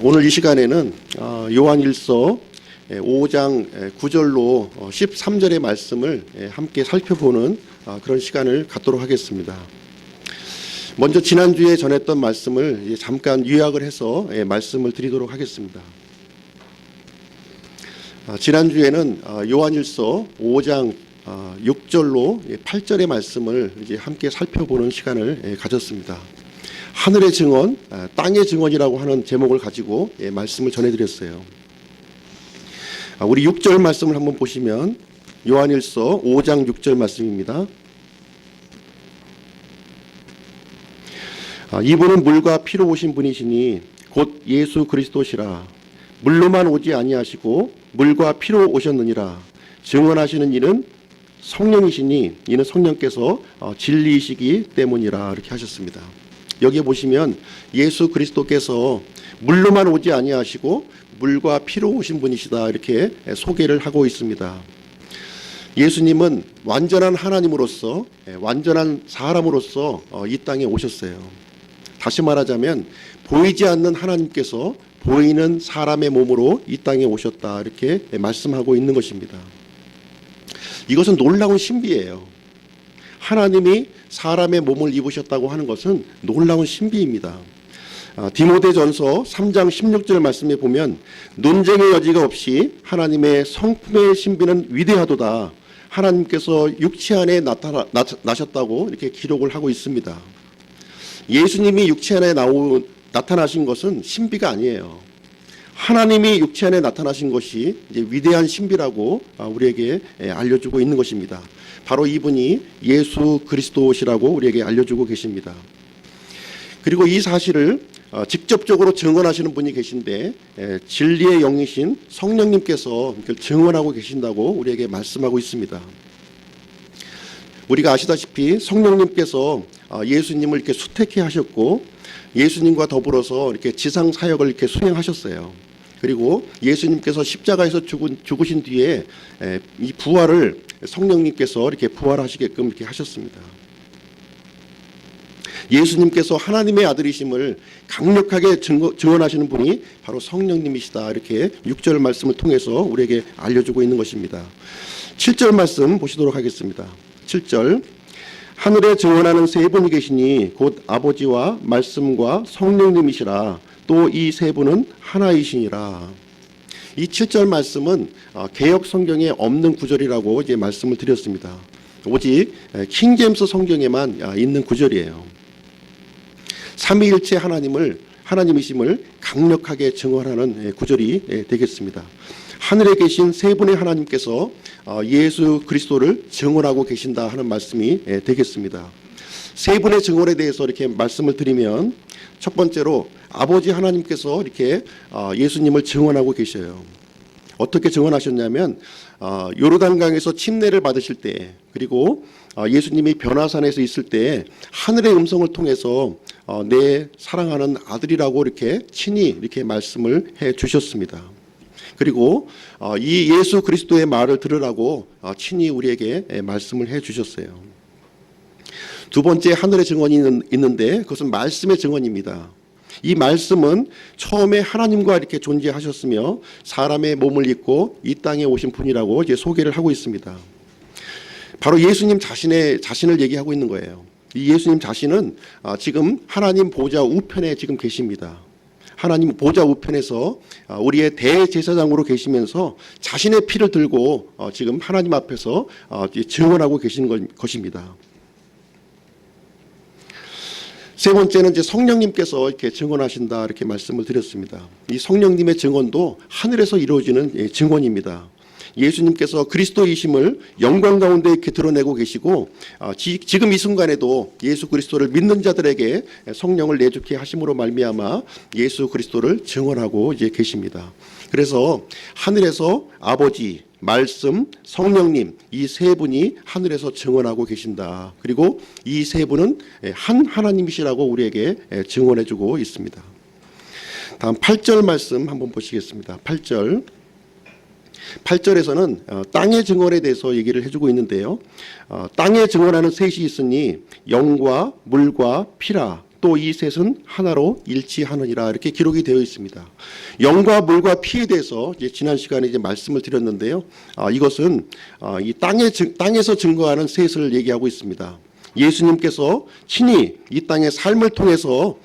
오늘 이 시간에는 요한일서 5장 9절로 13절의 말씀을 함께 살펴보는 그런 시간을 갖도록 하겠습니다. 먼저 지난주에 전했던 말씀을 잠깐 요약을 해서 말씀을 드리도록 하겠습니다. 지난주에는 요한일서 5장 6절로 8절의 말씀을 이제 함께 살펴보는 시간을 가졌습니다. 하늘의 증언, 땅의 증언이라고 하는 제목을 가지고 말씀을 전해드렸어요. 우리 6절 말씀을 한번 보시면 요한일서 5장 6절 말씀입니다. 이분은 물과 피로 오신 분이시니 곧 예수 그리스도시라. 물로만 오지 아니하시고 물과 피로 오셨느니라. 증언하시는 이는 성령이시니 이는 성령께서 진리이시기 때문이라. 이렇게 하셨습니다. 여기에 보시면 예수 그리스도께서 물로만 오지 아니하시고 물과 피로 오신 분이시다, 이렇게 소개를 하고 있습니다. 예수님은 완전한 하나님으로서, 완전한 사람으로서 이 땅에 오셨어요. 다시 말하자면 보이지 않는 하나님께서 보이는 사람의 몸으로 이 땅에 오셨다, 이렇게 말씀하고 있는 것입니다. 이것은 놀라운 신비예요. 하나님이 사람의 몸을 입으셨다고 하는 것은 놀라운 신비입니다. 디모데전서 3장 16절 말씀에 보면 논쟁의 여지가 없이 하나님의 성품의 신비는 위대하도다. 하나님께서 육체 안에 나셨다고 이렇게 기록을 하고 있습니다. 예수님이 육체 안에 나타나신 것은 신비가 아니에요. 하나님이 육체 안에 나타나신 것이 이제 위대한 신비라고 우리에게 알려주고 있는 것입니다. 바로 이분이 예수 그리스도시라고 우리에게 알려주고 계십니다. 그리고 이 사실을 직접적으로 증언하시는 분이 계신데 진리의 영이신 성령님께서 증언하고 계신다고 우리에게 말씀하고 있습니다. 우리가 아시다시피 성령님께서 예수님을 이렇게 수택해 하셨고 예수님과 더불어서 이렇게 지상 사역을 이렇게 수행하셨어요. 그리고 예수님께서 십자가에서 죽으신 뒤에 이 부활을 성령님께서 이렇게 부활하시게끔 이렇게 하셨습니다. 예수님께서 하나님의 아들이심을 강력하게 증언하시는 분이 바로 성령님이시다, 이렇게 6절 말씀을 통해서 우리에게 알려주고 있는 것입니다. 7절 말씀 보시도록 하겠습니다. 7절, 하늘에 증언하는 세 분이 계시니 곧 아버지와 말씀과 성령님이시라. 또 이 세 분은 하나이시니라. 이 7절 말씀은 개역 성경에 없는 구절이라고 이제 말씀을 드렸습니다. 오직 킹제임스 성경에만 있는 구절이에요. 삼위일체 하나님이심을 강력하게 증언하는 구절이 되겠습니다. 하늘에 계신 세 분의 하나님께서 예수 그리스도를 증언하고 계신다 하는 말씀이 되겠습니다. 세 분의 증언에 대해서 이렇게 말씀을 드리면, 첫 번째로 아버지 하나님께서 이렇게 예수님을 증언하고 계셔요. 어떻게 증언하셨냐면 요르단강에서 침례를 받으실 때, 그리고 예수님이 변화산에서 있을 때 하늘의 음성을 통해서 내 사랑하는 아들이라고 이렇게 친히 이렇게 말씀을 해 주셨습니다. 그리고 이 예수 그리스도의 말을 들으라고 친히 우리에게 말씀을 해 주셨어요. 두 번째 하늘의 증언이 있는데 그것은 말씀의 증언입니다. 이 말씀은 처음에 하나님과 이렇게 존재하셨으며 사람의 몸을 입고 이 땅에 오신 분이라고 이제 소개를 하고 있습니다. 바로 예수님 자신을 얘기하고 있는 거예요. 이 예수님 자신은 지금 하나님 보좌 우편에 지금 계십니다. 하나님 보좌 우편에서 우리의 대제사장으로 계시면서 자신의 피를 들고 지금 하나님 앞에서 증언하고 계시는 것입니다. 세 번째는 이제 성령님께서 이렇게 증언하신다, 이렇게 말씀을 드렸습니다. 이 성령님의 증언도 하늘에서 이루어지는 증언입니다. 예수님께서 그리스도이심을 영광 가운데 이렇게 드러내고 계시고 지금 이 순간에도 예수 그리스도를 믿는 자들에게 성령을 내주게 하심으로 말미암아 예수 그리스도를 증언하고 이제 계십니다. 그래서 하늘에서 아버지, 말씀, 성령님, 이 세 분이 하늘에서 증언하고 계신다. 그리고 이 세 분은 한 하나님이시라고 우리에게 증언해주고 있습니다. 다음 8절 말씀 한번 보시겠습니다. 8절에서는 땅의 증언에 대해서 얘기를 해주고 있는데요. 땅에 증언하는 셋이 있으니 영과 물과 피라. 또 이 셋은 하나로 일치하느니라 이렇게 기록이 되어 있습니다. 영과 물과 피에 대해서 이제 지난 시간에 이제 말씀을 드렸는데요. 이것은 이 땅에서 증거하는 셋을 얘기하고 있습니다. 예수님께서 친히 이 땅의 삶을 통해서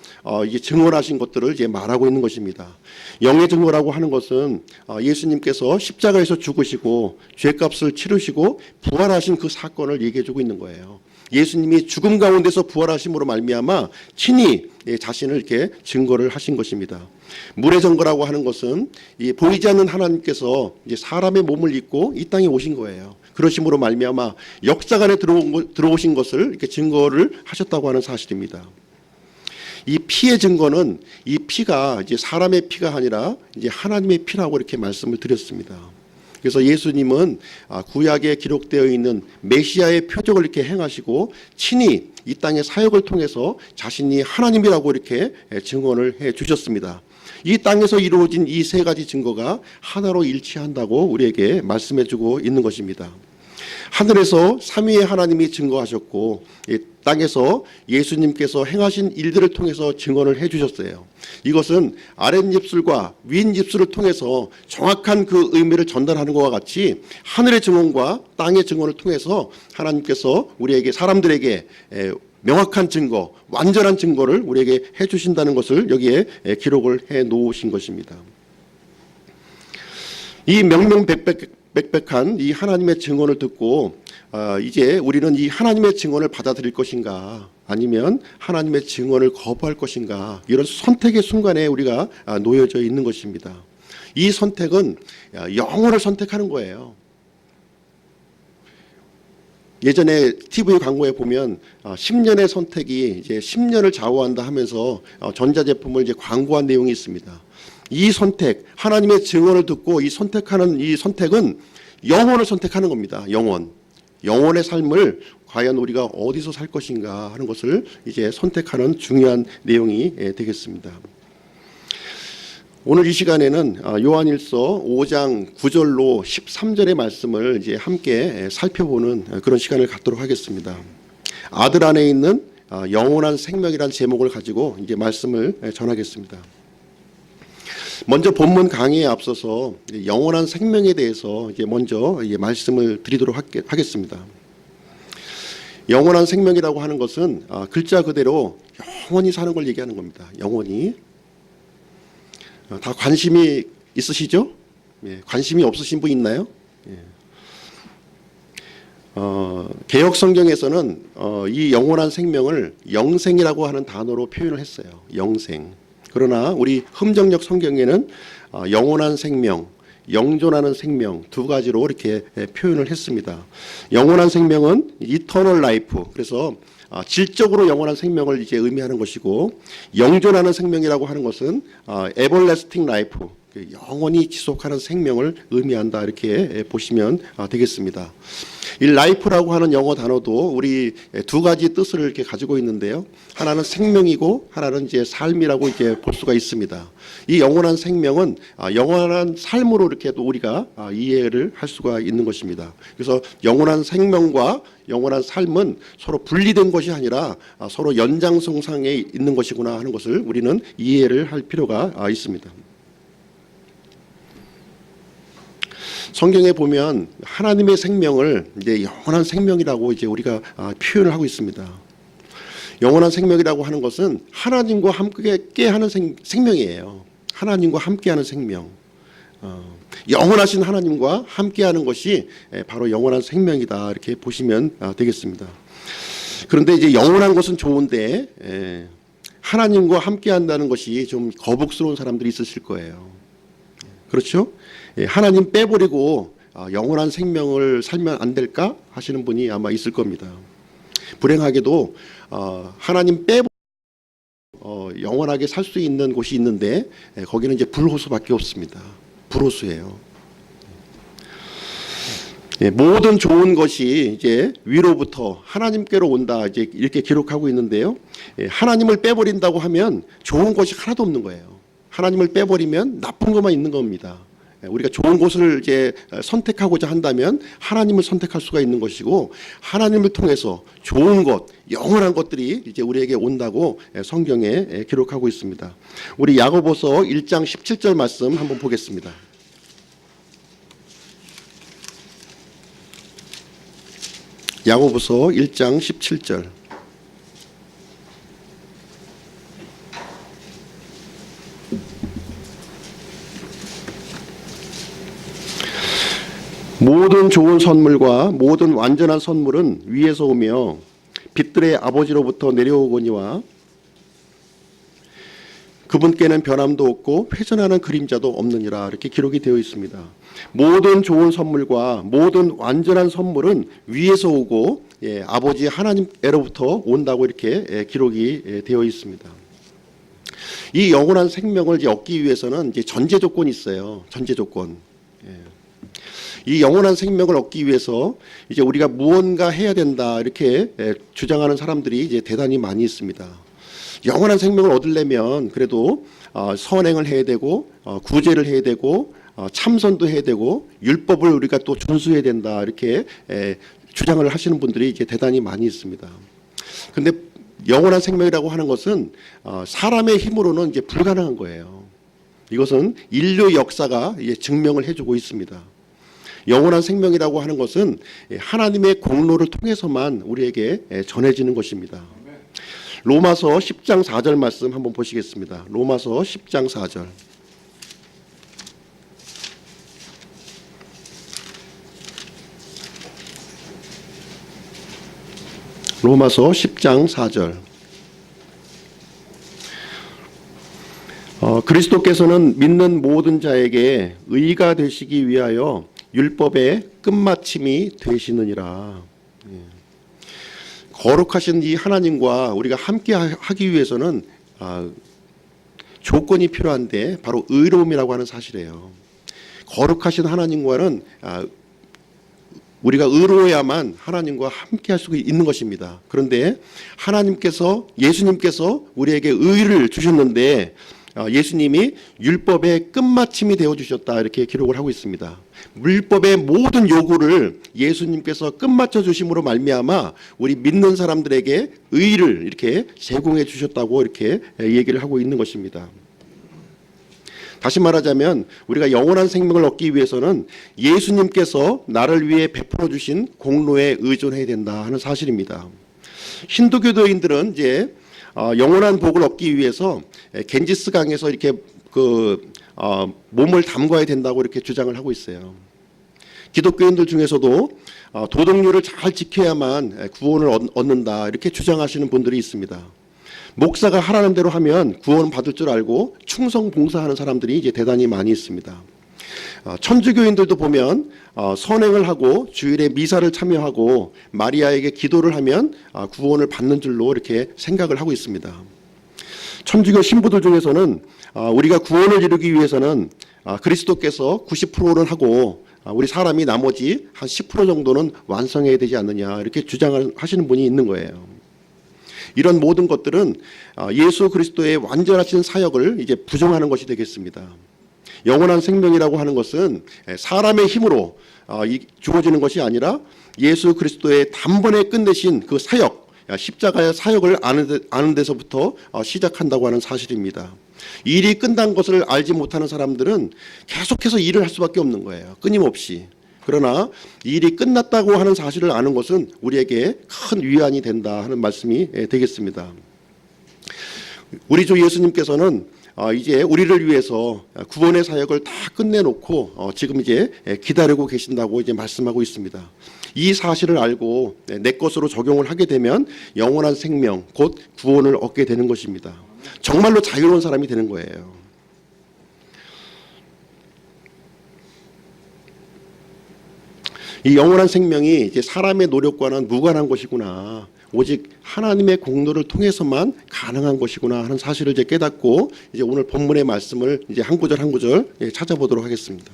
이제 증언하신 것들을 이제 말하고 있는 것입니다. 영의 증거라고 하는 것은 예수님께서 십자가에서 죽으시고 죄값을 치르시고 부활하신 그 사건을 얘기해주고 있는 거예요. 예수님이 죽음 가운데서 부활하심으로 말미암아 친히 자신을 이렇게 증거를 하신 것입니다. 물의 증거라고 하는 것은 이 보이지 않는 하나님께서 이제 사람의 몸을 입고 이 땅에 오신 거예요. 그러심으로 말미암아 역사 안에 들어오신 것을 이렇게 증거를 하셨다고 하는 사실입니다. 이 피의 증거는 이 피가 이제 사람의 피가 아니라 이제 하나님의 피라고 이렇게 말씀을 드렸습니다. 그래서 예수님은 구약에 기록되어 있는 메시아의 표적을 이렇게 행하시고 친히 이 땅의 사역을 통해서 자신이 하나님이라고 이렇게 증언을 해 주셨습니다. 이 땅에서 이루어진 이 세 가지 증거가 하나로 일치한다고 우리에게 말씀해 주고 있는 것입니다. 하늘에서 삼위의 하나님이 증거하셨고 땅에서 예수님께서 행하신 일들을 통해서 증언을 해주셨어요. 이것은 아랫입술과 윗입술을 통해서 정확한 그 의미를 전달하는 것과 같이 하늘의 증언과 땅의 증언을 통해서 하나님께서 우리에게 사람들에게 명확한 증거, 완전한 증거를 우리에게 해주신다는 것을 여기에 기록을 해 놓으신 것입니다. 이 명명백백한 이 하나님의 증언을 듣고 이제 우리는 이 하나님의 증언을 받아들일 것인가 아니면 하나님의 증언을 거부할 것인가 이런 선택의 순간에 우리가 놓여져 있는 것입니다. 이 선택은 영혼을 선택하는 거예요. 예전에 TV 광고에 보면 10년의 선택이 이제 10년을 좌우한다 하면서 전자제품을 이제 광고한 내용이 있습니다. 이 선택, 하나님의 증언을 듣고 이 선택하는 이 선택은 영혼을 선택하는 겁니다. 영혼의 삶을 과연 우리가 어디서 살 것인가 하는 것을 이제 선택하는 중요한 내용이 되겠습니다. 오늘 이 시간에는 요한일서 5장 9절로 13절의 말씀을 이제 함께 살펴보는 그런 시간을 갖도록 하겠습니다. 아들 안에 있는 영원한 생명이라는 제목을 가지고 이제 말씀을 전하겠습니다. 먼저 본문 강의에 앞서서 영원한 생명에 대해서 이제 먼저 말씀을 드리도록 하겠습니다. 영원한 생명이라고 하는 것은 글자 그대로 영원히 사는 걸 얘기하는 겁니다. 영원히. 다 관심이 있으시죠? 관심이 없으신 분 있나요? 개역 성경에서는 이 영원한 생명을 영생이라고 하는 단어로 표현을 했어요. 영생. 그러나 우리 흠정역 성경에는 영원한 생명, 영존하는 생명 두 가지로 이렇게 표현을 했습니다. 영원한 생명은 eternal life, 그래서 질적으로 영원한 생명을 이제 의미하는 것이고, 영존하는 생명이라고 하는 것은 everlasting life, 영원히 지속하는 생명을 의미한다 이렇게 보시면 되겠습니다. 이 life라고 하는 영어 단어도 우리 두 가지 뜻을 이렇게 가지고 있는데요. 하나는 생명이고 하나는 이제 삶이라고 이제 볼 수가 있습니다. 이 영원한 생명은 영원한 삶으로 이렇게 또 우리가 이해를 할 수가 있는 것입니다. 그래서 영원한 생명과 영원한 삶은 서로 분리된 것이 아니라 서로 연장선상에 있는 것이구나 하는 것을 우리는 이해를 할 필요가 있습니다. 성경에 보면 하나님의 생명을 이제 영원한 생명이라고 이제 우리가 표현을 하고 있습니다. 영원한 생명이라고 하는 것은 하나님과 함께 하는 생명이에요. 하나님과 함께하는 생명. 영원하신 하나님과 함께하는 것이 바로 영원한 생명이다 이렇게 보시면 되겠습니다. 그런데 이제 영원한 것은 좋은데 하나님과 함께한다는 것이 좀 거북스러운 사람들이 있으실 거예요. 그렇죠? 하나님 빼버리고 영원한 생명을 살면 안 될까 하시는 분이 아마 있을 겁니다. 불행하게도 하나님 빼버리고 영원하게 살 수 있는 곳이 있는데 거기는 이제 불호수밖에 없습니다. 불호수예요. 모든 좋은 것이 이제 위로부터 하나님께로 온다 이제 이렇게 기록하고 있는데요. 하나님을 빼버린다고 하면 좋은 것이 하나도 없는 거예요. 하나님을 빼버리면 나쁜 것만 있는 겁니다. 우리가 좋은 곳을 이제 선택하고자 한다면 하나님을 선택할 수가 있는 것이고, 하나님을 통해서 좋은 것, 영원한 것들이 이제 우리에게 온다고 성경에 기록하고 있습니다. 우리 야고보서 1장 17절 말씀 한번 보겠습니다. 야고보서 1장 17절. 모든 좋은 선물과 모든 완전한 선물은 위에서 오며 빛들의 아버지로부터 내려오거니와 그분께는 변함도 없고 회전하는 그림자도 없느니라. 이렇게 기록이 되어 있습니다. 모든 좋은 선물과 모든 완전한 선물은 위에서 오고 아버지 하나님께로부터 온다고 이렇게 기록이 되어 있습니다. 이 영원한 생명을 이제 얻기 위해서는 이제 전제 조건이 있어요. 전제 조건. 이 영원한 생명을 얻기 위해서 이제 우리가 무언가 해야 된다 이렇게 주장하는 사람들이 이제 대단히 많이 있습니다. 영원한 생명을 얻으려면 그래도 선행을 해야 되고 구제를 해야 되고 참선도 해야 되고 율법을 우리가 또 준수해야 된다 이렇게 주장을 하시는 분들이 이제 대단히 많이 있습니다. 그런데 영원한 생명이라고 하는 것은 사람의 힘으로는 이제 불가능한 거예요. 이것은 인류 역사가 이제 증명을 해주고 있습니다. 영원한 생명이라고 하는 것은 하나님의 공로를 통해서만 우리에게 전해지는 것입니다. 로마서 10장 4절 말씀 한번 보시겠습니다. 로마서 10장 4절. 로마서 10장 4절. 그리스도께서는 믿는 모든 자에게 의가 되시기 위하여 율법의 끝마침이 되시느니라. 거룩하신 이 하나님과 우리가 함께 하기 위해서는 조건이 필요한데 바로 의로움이라고 하는 사실이에요. 거룩하신 하나님과는 우리가 의로워야만 하나님과 함께 할 수 있는 것입니다. 그런데 예수님께서 우리에게 의를 주셨는데 예수님이 율법의 끝마침이 되어주셨다 이렇게 기록을 하고 있습니다. 율법의 모든 요구를 예수님께서 끝마쳐 주심으로 말미암아 우리 믿는 사람들에게 의를 이렇게 제공해 주셨다고 이렇게 얘기를 하고 있는 것입니다. 다시 말하자면 우리가 영원한 생명을 얻기 위해서는 예수님께서 나를 위해 베풀어 주신 공로에 의존해야 된다 하는 사실입니다. 힌두교도인들은 이제 영원한 복을 얻기 위해서 겐지스 강에서 이렇게 몸을 담가야 된다고 이렇게 주장을 하고 있어요. 기독교인들 중에서도 도덕률을 잘 지켜야만 구원을 얻는다 이렇게 주장하시는 분들이 있습니다. 목사가 하라는 대로 하면 구원 받을 줄 알고 충성 봉사하는 사람들이 이제 대단히 많이 있습니다. 천주교인들도 보면 선행을 하고 주일에 미사를 참여하고 마리아에게 기도를 하면 구원을 받는 줄로 이렇게 생각을 하고 있습니다. 천주교 신부들 중에서는 우리가 구원을 이루기 위해서는 그리스도께서 90%는 하고 우리 사람이 나머지 한 10% 정도는 완성해야 되지 않느냐 이렇게 주장을 하시는 분이 있는 거예요. 이런 모든 것들은 예수 그리스도의 완전하신 사역을 이제 부정하는 것이 되겠습니다. 영원한 생명이라고 하는 것은 사람의 힘으로 주어지는 것이 아니라 예수 그리스도의 단번에 끝내신 그 사역, 십자가의 사역을 아는 데서부터 시작한다고 하는 사실입니다. 일이 끝난 것을 알지 못하는 사람들은 계속해서 일을 할 수밖에 없는 거예요. 끊임없이. 그러나 일이 끝났다고 하는 사실을 아는 것은 우리에게 큰 위안이 된다 하는 말씀이 되겠습니다. 우리 주 예수님께서는 이제 우리를 위해서 구원의 사역을 다 끝내놓고 지금 이제 기다리고 계신다고 이제 말씀하고 있습니다. 이 사실을 알고 내 것으로 적용을 하게 되면 영원한 생명, 곧 구원을 얻게 되는 것입니다. 정말로 자유로운 사람이 되는 거예요. 이 영원한 생명이 이제 사람의 노력과는 무관한 것이구나. 오직 하나님의 공로를 통해서만 가능한 것이구나 하는 사실을 이제 깨닫고 이제 오늘 본문의 말씀을 이제 한 구절 한 구절 찾아보도록 하겠습니다.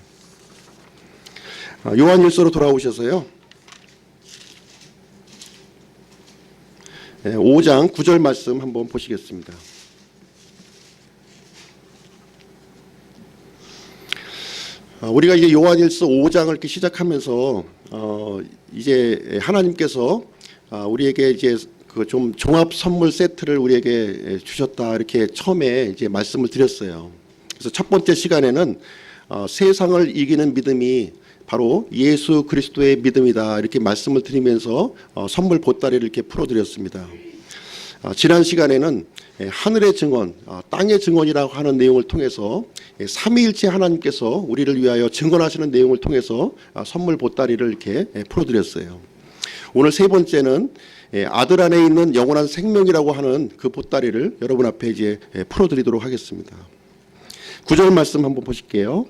요한일서로 돌아오셔서요. 5장 9절 말씀 한번 보시겠습니다. 우리가 이제 요한일서 5장을 이렇게 시작하면서 이제 하나님께서 우리에게 이제 그 좀 종합 선물 세트를 우리에게 주셨다 이렇게 처음에 이제 말씀을 드렸어요. 그래서 첫 번째 시간에는 세상을 이기는 믿음이 바로 예수 그리스도의 믿음이다 이렇게 말씀을 드리면서 선물 보따리를 이렇게 풀어드렸습니다. 지난 시간에는 하늘의 증언, 땅의 증언이라고 하는 내용을 통해서 삼위일체 하나님께서 우리를 위하여 증언하시는 내용을 통해서 선물 보따리를 이렇게 풀어드렸어요. 오늘 세 번째는 아들 안에 있는 영원한 생명이라고 하는 그 보따리를 여러분 앞에 이제 풀어드리도록 하겠습니다. 9절 말씀 한번 보실게요.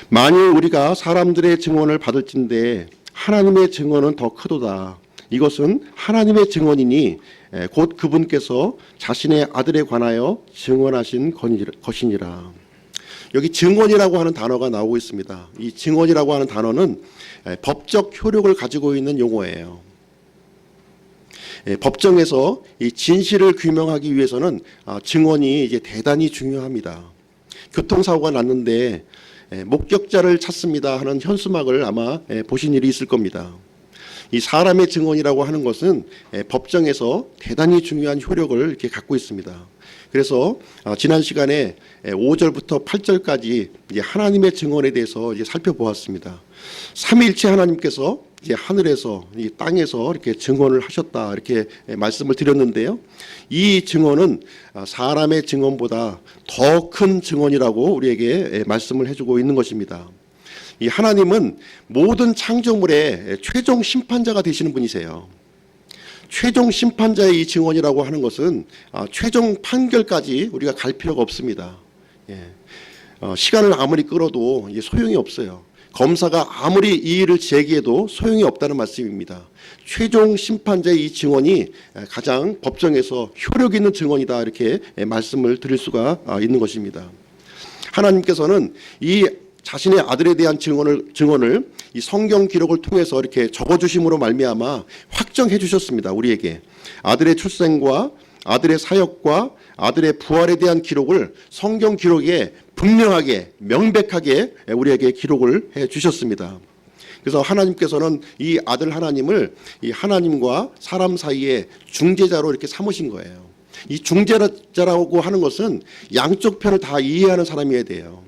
만일 우리가 사람들의 증언을 받을진대 하나님의 증언은 더 크도다. 이것은 하나님의 증언이니 곧 그분께서 자신의 아들에 관하여 증언하신 것이니라. 여기 증언이라고 하는 단어가 나오고 있습니다. 이 증언이라고 하는 단어는 법적 효력을 가지고 있는 용어예요. 법정에서 이 진실을 규명하기 위해서는 증언이 이제 대단히 중요합니다. 교통사고가 났는데 목격자를 찾습니다 하는 현수막을 아마 보신 일이 있을 겁니다. 이 사람의 증언이라고 하는 것은 법정에서 대단히 중요한 효력을 이렇게 갖고 있습니다. 그래서 지난 시간에 5절부터 8절까지 이제 하나님의 증언에 대해서 이제 살펴보았습니다. 삼위일체 하나님께서 이제 하늘에서 이 땅에서 이렇게 증언을 하셨다 이렇게 말씀을 드렸는데요. 이 증언은 사람의 증언보다 더 큰 증언이라고 우리에게 말씀을 해주고 있는 것입니다. 이 하나님은 모든 창조물의 최종 심판자가 되시는 분이세요. 최종 심판자의 이 증언이라고 하는 것은 최종 판결까지 우리가 갈 필요가 없습니다. 시간을 아무리 끌어도 소용이 없어요. 검사가 아무리 이의를 제기해도 소용이 없다는 말씀입니다. 최종 심판자의 이 증언이 가장 법정에서 효력 있는 증언이다 이렇게 말씀을 드릴 수가 있는 것입니다. 하나님께서는 이 자신의 아들에 대한 증언을 이 성경 기록을 통해서 이렇게 적어주심으로 말미암아 확정해 주셨습니다. 우리에게 아들의 출생과 아들의 사역과 아들의 부활에 대한 기록을 성경 기록에 분명하게 명백하게 우리에게 기록을 해 주셨습니다. 그래서 하나님께서는 이 아들 하나님을 이 하나님과 사람 사이에 중재자로 이렇게 삼으신 거예요. 이 중재자라고 하는 것은 양쪽 편을 다 이해하는 사람이어야 돼요.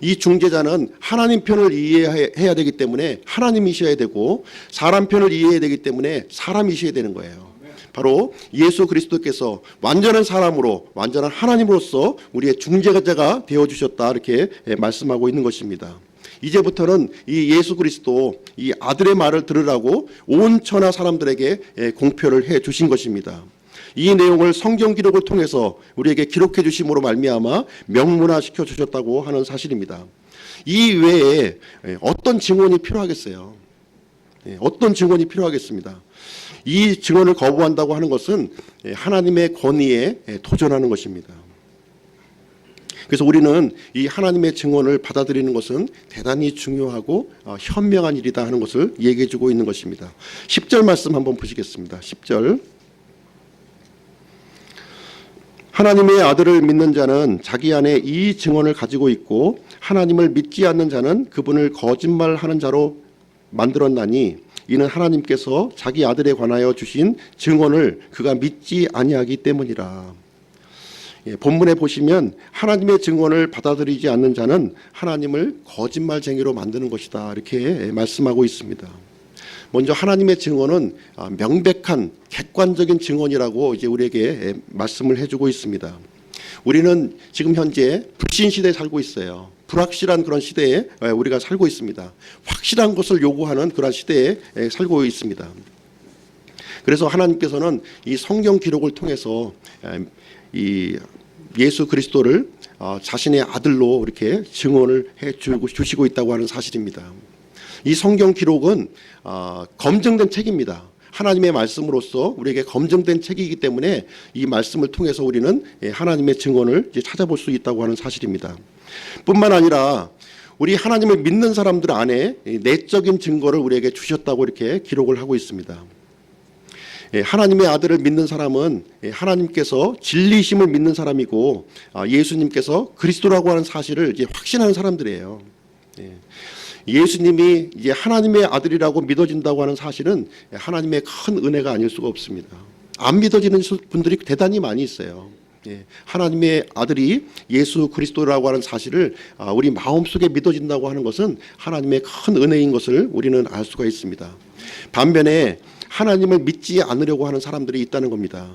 이 중재자는 하나님 편을 이해해야 되기 때문에 하나님이셔야 되고 사람 편을 이해해야 되기 때문에 사람이셔야 되는 거예요. 바로 예수 그리스도께서 완전한 사람으로 완전한 하나님으로서 우리의 중재자가 되어주셨다 이렇게 말씀하고 있는 것입니다. 이제부터는 이 예수 그리스도 이 아들의 말을 들으라고 온 천하 사람들에게 공표를 해 주신 것입니다. 이 내용을 성경 기록을 통해서 우리에게 기록해 주심으로 말미암아 명문화시켜 주셨다고 하는 사실입니다. 이 외에 어떤 증언이 필요하겠어요? 어떤 증언이 필요하겠습니다. 이 증언을 거부한다고 하는 것은 하나님의 권위에 도전하는 것입니다. 그래서 우리는 이 하나님의 증언을 받아들이는 것은 대단히 중요하고 현명한 일이다 하는 것을 얘기해 주고 있는 것입니다. 10절 말씀 한번 보시겠습니다. 10절. 하나님의 아들을 믿는 자는 자기 안에 이 증언을 가지고 있고 하나님을 믿지 않는 자는 그분을 거짓말하는 자로 만들었나니 이는 하나님께서 자기 아들에 관하여 주신 증언을 그가 믿지 아니하기 때문이라. 본문에 보시면 하나님의 증언을 받아들이지 않는 자는 하나님을 거짓말쟁이로 만드는 것이다 이렇게 말씀하고 있습니다. 먼저 하나님의 증언은 명백한 객관적인 증언이라고 이제 우리에게 말씀을 해주고 있습니다. 우리는 지금 현재 불신 시대에 살고 있어요. 불확실한 그런 시대에 우리가 살고 있습니다. 확실한 것을 요구하는 그런 시대에 살고 있습니다. 그래서 하나님께서는 이 성경 기록을 통해서 이 예수 그리스도를 자신의 아들로 이렇게 증언을 해 주시고 있다고 하는 사실입니다. 이 성경 기록은 검증된 책입니다. 하나님의 말씀으로서 우리에게 검증된 책이기 때문에 이 말씀을 통해서 우리는 하나님의 증언을 이제 찾아볼 수 있다고 하는 사실입니다. 뿐만 아니라 우리 하나님을 믿는 사람들 안에 내적인 증거를 우리에게 주셨다고 이렇게 기록을 하고 있습니다. 하나님의 아들을 믿는 사람은 하나님께서 진리심을 믿는 사람이고 예수님께서 그리스도라고 하는 사실을 이제 확신하는 사람들이에요. 예수님이 이제 하나님의 아들이라고 믿어진다고 하는 사실은 하나님의 큰 은혜가 아닐 수가 없습니다. 안 믿어지는 분들이 대단히 많이 있어요. 하나님의 아들이 예수 그리스도라고 하는 사실을 우리 마음속에 믿어진다고 하는 것은 하나님의 큰 은혜인 것을 우리는 알 수가 있습니다. 반면에 하나님을 믿지 않으려고 하는 사람들이 있다는 겁니다.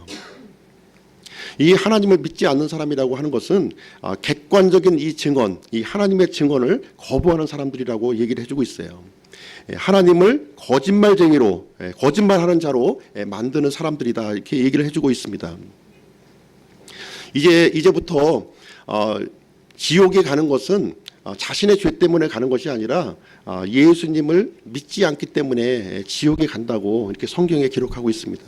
이 하나님을 믿지 않는 사람이라고 하는 것은 객관적인 이 증언, 이 하나님의 증언을 거부하는 사람들이라고 얘기를 해주고 있어요. 하나님을 거짓말쟁이로, 거짓말하는 자로 만드는 사람들이다, 이렇게 얘기를 해주고 있습니다. 이제부터 지옥에 가는 것은 자신의 죄 때문에 가는 것이 아니라 예수님을 믿지 않기 때문에 지옥에 간다고 이렇게 성경에 기록하고 있습니다.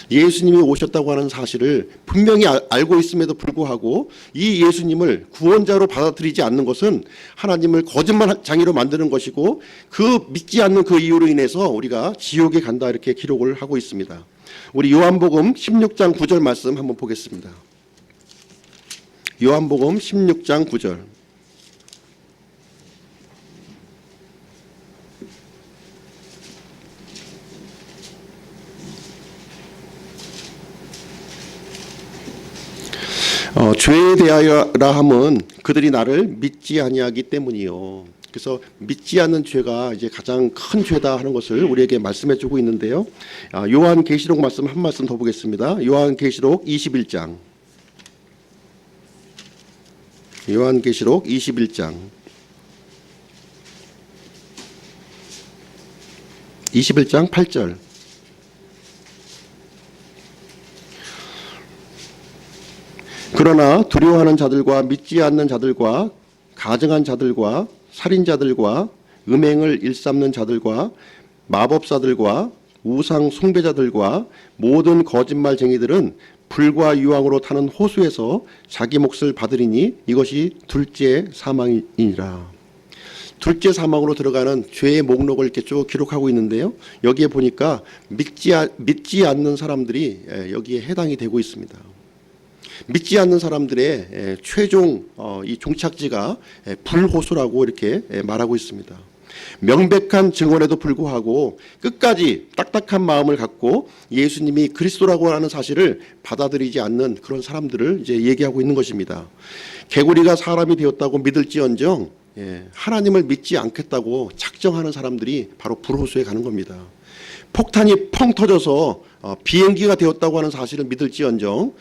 예수님이 오셨다고 하는 사실을 분명히 알고 있음에도 불구하고 이 예수님을 구원자로 받아들이지 않는 것은 하나님을 거짓말쟁이로 만드는 것이고, 그 믿지 않는 그 이유로 인해서 우리가 지옥에 간다, 이렇게 기록을 하고 있습니다. 우리 요한복음 16장 9절 말씀 한번 보겠습니다. 요한복음 16장 9절. 죄에 대하여라 함은 그들이 나를 믿지 아니하기 때문이요. 그래서 믿지 않는 죄가 이제 가장 큰 죄다 하는 것을 우리에게 말씀해주고 있는데요. 요한계시록 말씀 한 말씀 더 보겠습니다. 요한계시록 21장. 요한계시록 21장 8절. 그러나 두려워하는 자들과 믿지 않는 자들과 가증한 자들과 살인자들과 음행을 일삼는 자들과 마법사들과 우상 숭배자들과 모든 거짓말쟁이들은 불과 유황으로 타는 호수에서 자기 몫을 받으리니 이것이 둘째 사망이니라. 둘째 사망으로 들어가는 죄의 목록을 이렇게 쭉 기록하고 있는데요. 여기에 보니까 믿지 않는 사람들이 여기에 해당이 되고 있습니다. 믿지 않는 사람들의 최종 이 종착지가 불호수라고 이렇게 말하고 있습니다. 명백한 증언에도 불구하고 끝까지 딱딱한 마음을 갖고 예수님이 그리스도라고 하는 사실을 받아들이지 않는 그런 사람들을 이제 얘기하고 있는 것입니다. 개구리가 사람이 되었다고 믿을지언정 하나님을 믿지 않겠다고 작정하는 사람들이 바로 불호수에 가는 겁니다. 폭탄이 펑 터져서 비행기가 되었다고 하는 사실을 믿을지언정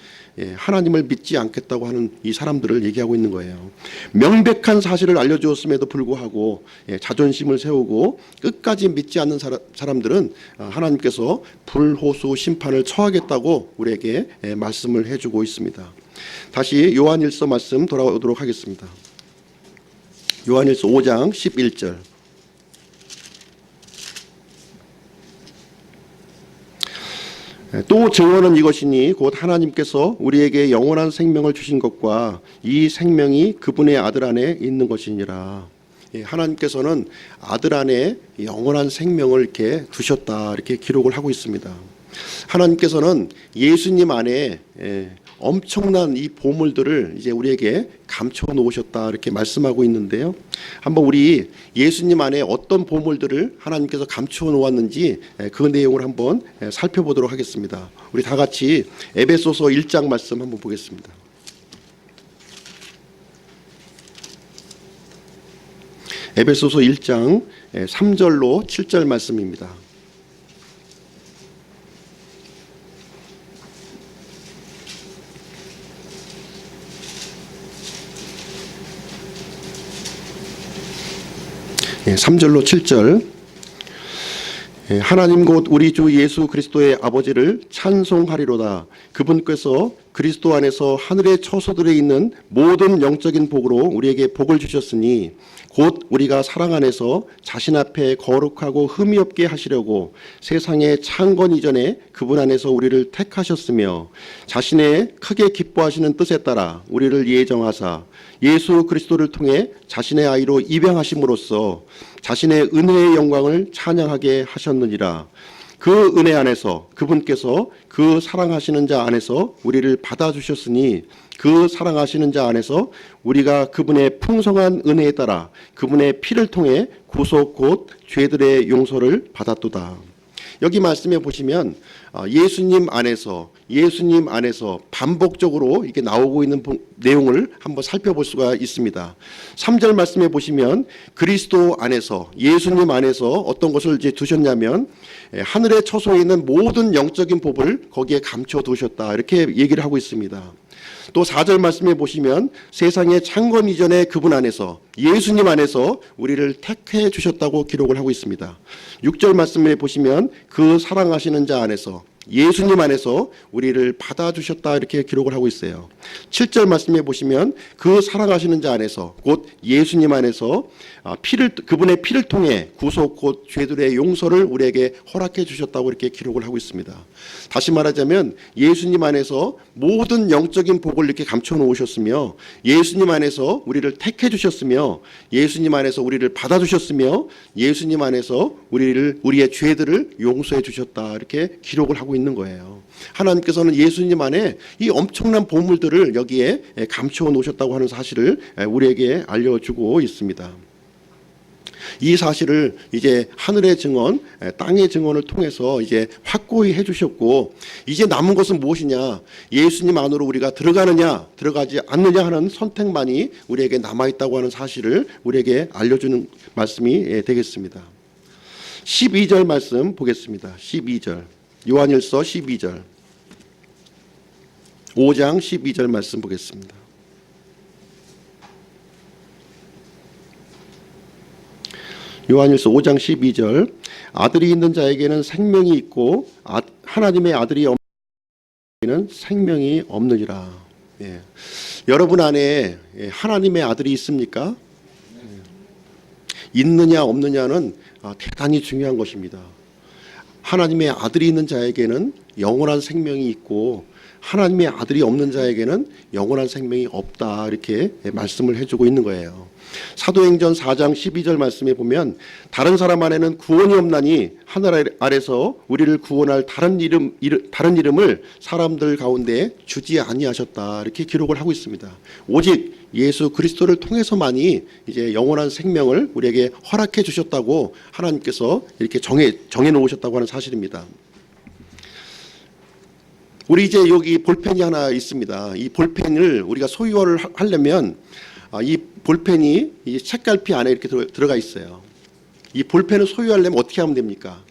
하나님을 믿지 않겠다고 하는 이 사람들을 얘기하고 있는 거예요. 명백한 사실을 알려주었음에도 불구하고 자존심을 세우고 끝까지 믿지 않는 사람들은 하나님께서 불호수 심판을 처하겠다고 우리에게 말씀을 해주고 있습니다. 다시 요한일서 말씀 돌아오도록 하겠습니다. 요한일서 5장 11절. 또 증언은 이것이니 곧 하나님께서 우리에게 영원한 생명을 주신 것과 이 생명이 그분의 아들 안에 있는 것이니라. 하나님께서는 아들 안에 영원한 생명을 이렇게 두셨다, 이렇게 기록을 하고 있습니다. 하나님께서는 예수님 안에 엄청난 이 보물들을 이제 우리에게 감춰 놓으셨다, 이렇게 말씀하고 있는데요. 한번 우리 예수님 안에 어떤 보물들을 하나님께서 감춰 놓았는지 그 내용을 한번 살펴보도록 하겠습니다. 우리 다 같이 에베소서 1장 말씀 한번 보겠습니다. 에베소서 1장 3절로 7절 말씀입니다. 예, 3절로 7절. 하나님 곧 우리 주 예수 그리스도의 아버지를 찬송하리로다. 그분께서 그리스도 안에서 하늘의 처소들에 있는 모든 영적인 복으로 우리에게 복을 주셨으니 곧 우리가 사랑 안에서 자신 앞에 거룩하고 흠이 없게 하시려고 세상의 창건 이전에 그분 안에서 우리를 택하셨으며 자신의 크게 기뻐하시는 뜻에 따라 우리를 예정하사 예수 그리스도를 통해 자신의 아이로 입양하심으로써 자신의 은혜의 영광을 찬양하게 하셨느니라. 그 은혜 안에서 그분께서 그 사랑하시는 자 안에서 우리를 받아주셨으니 그 사랑하시는 자 안에서 우리가 그분의 풍성한 은혜에 따라 그분의 피를 통해 구속 곧 죄들의 용서를 받았도다. 여기 말씀에 보시면 예수님 안에서 반복적으로 이렇게 나오고 있는 내용을 한번 살펴볼 수가 있습니다. 3절 말씀에 보시면 그리스도 안에서 예수님 안에서 어떤 것을 이제 두셨냐면 하늘의 처소에 있는 모든 영적인 법을 거기에 감춰 두셨다 이렇게 얘기를 하고 있습니다. 또 4절 말씀에 보시면 세상의 창건 이전에 그분 안에서 예수님 안에서 우리를 택해 주셨다고 기록을 하고 있습니다. 6절 말씀에 보시면 그 사랑하시는 자 안에서 예수님 안에서 우리를 받아주셨다 이렇게 기록을 하고 있어요. 7절 말씀에 보시면 그 사랑하시는 자 안에서 곧 예수님 안에서 그분의 피를 통해 구속 곧 죄들의 용서를 우리에게 허락해 주셨다고 이렇게 기록을 하고 있습니다. 다시 말하자면 예수님 안에서 모든 영적인 복을 이렇게 감춰 놓으셨으며 예수님 안에서 우리를 택해 주셨으며 예수님 안에서 우리를 받아주셨으며 예수님 안에서 우리의 죄들을 용서해 주셨다 이렇게 기록을 하고 있는 거예요. 하나님께서는 예수님 안에 이 엄청난 보물들을 여기에 감춰 놓으셨다고 하는 사실을 우리에게 알려주고 있습니다. 이 사실을 이제 하늘의 증언, 땅의 증언을 통해서 이제 확고히 해주셨고 이제 남은 것은 무엇이냐? 예수님 안으로 우리가 들어가느냐, 들어가지 않느냐 하는 선택만이 우리에게 남아있다고 하는 사실을 우리에게 알려주는 말씀이 되겠습니다. 12절 말씀 보겠습니다. 12절 요한일서 12절 5장 12절 말씀 보겠습니다. 요한일서 5장 12절 아들이 있는 자에게는 생명이 있고 하나님의 아들이 없는 자에게는 생명이 없느니라. 예. 여러분 안에 하나님의 아들이 있습니까? 있느냐 없느냐는 대단히 중요한 것입니다. 하나님의 아들이 있는 자에게는 영원한 생명이 있고 하나님의 아들이 없는 자에게는 영원한 생명이 없다 이렇게 말씀을 해주고 있는 거예요. 사도행전 4장 12절 말씀에 보면 다른 사람 안에는 구원이 없나니 하늘 아래서 우리를 구원할 다른 이름을 사람들 가운데 주지 아니하셨다 이렇게 기록을 하고 있습니다. 오직 예수 그리스도를 통해서만이 이제 영원한 생명을 우리에게 허락해 주셨다고 하나님께서 이렇게 정해 놓으셨다고 하는 사실입니다. 우리 이제 여기 볼펜이 하나 있습니다. 이 볼펜을 우리가 소유를 하려면 이 볼펜이 이 책갈피 안에 이렇게 들어가 있어요. 이 볼펜을 소유하려면 어떻게 하면 됩니까?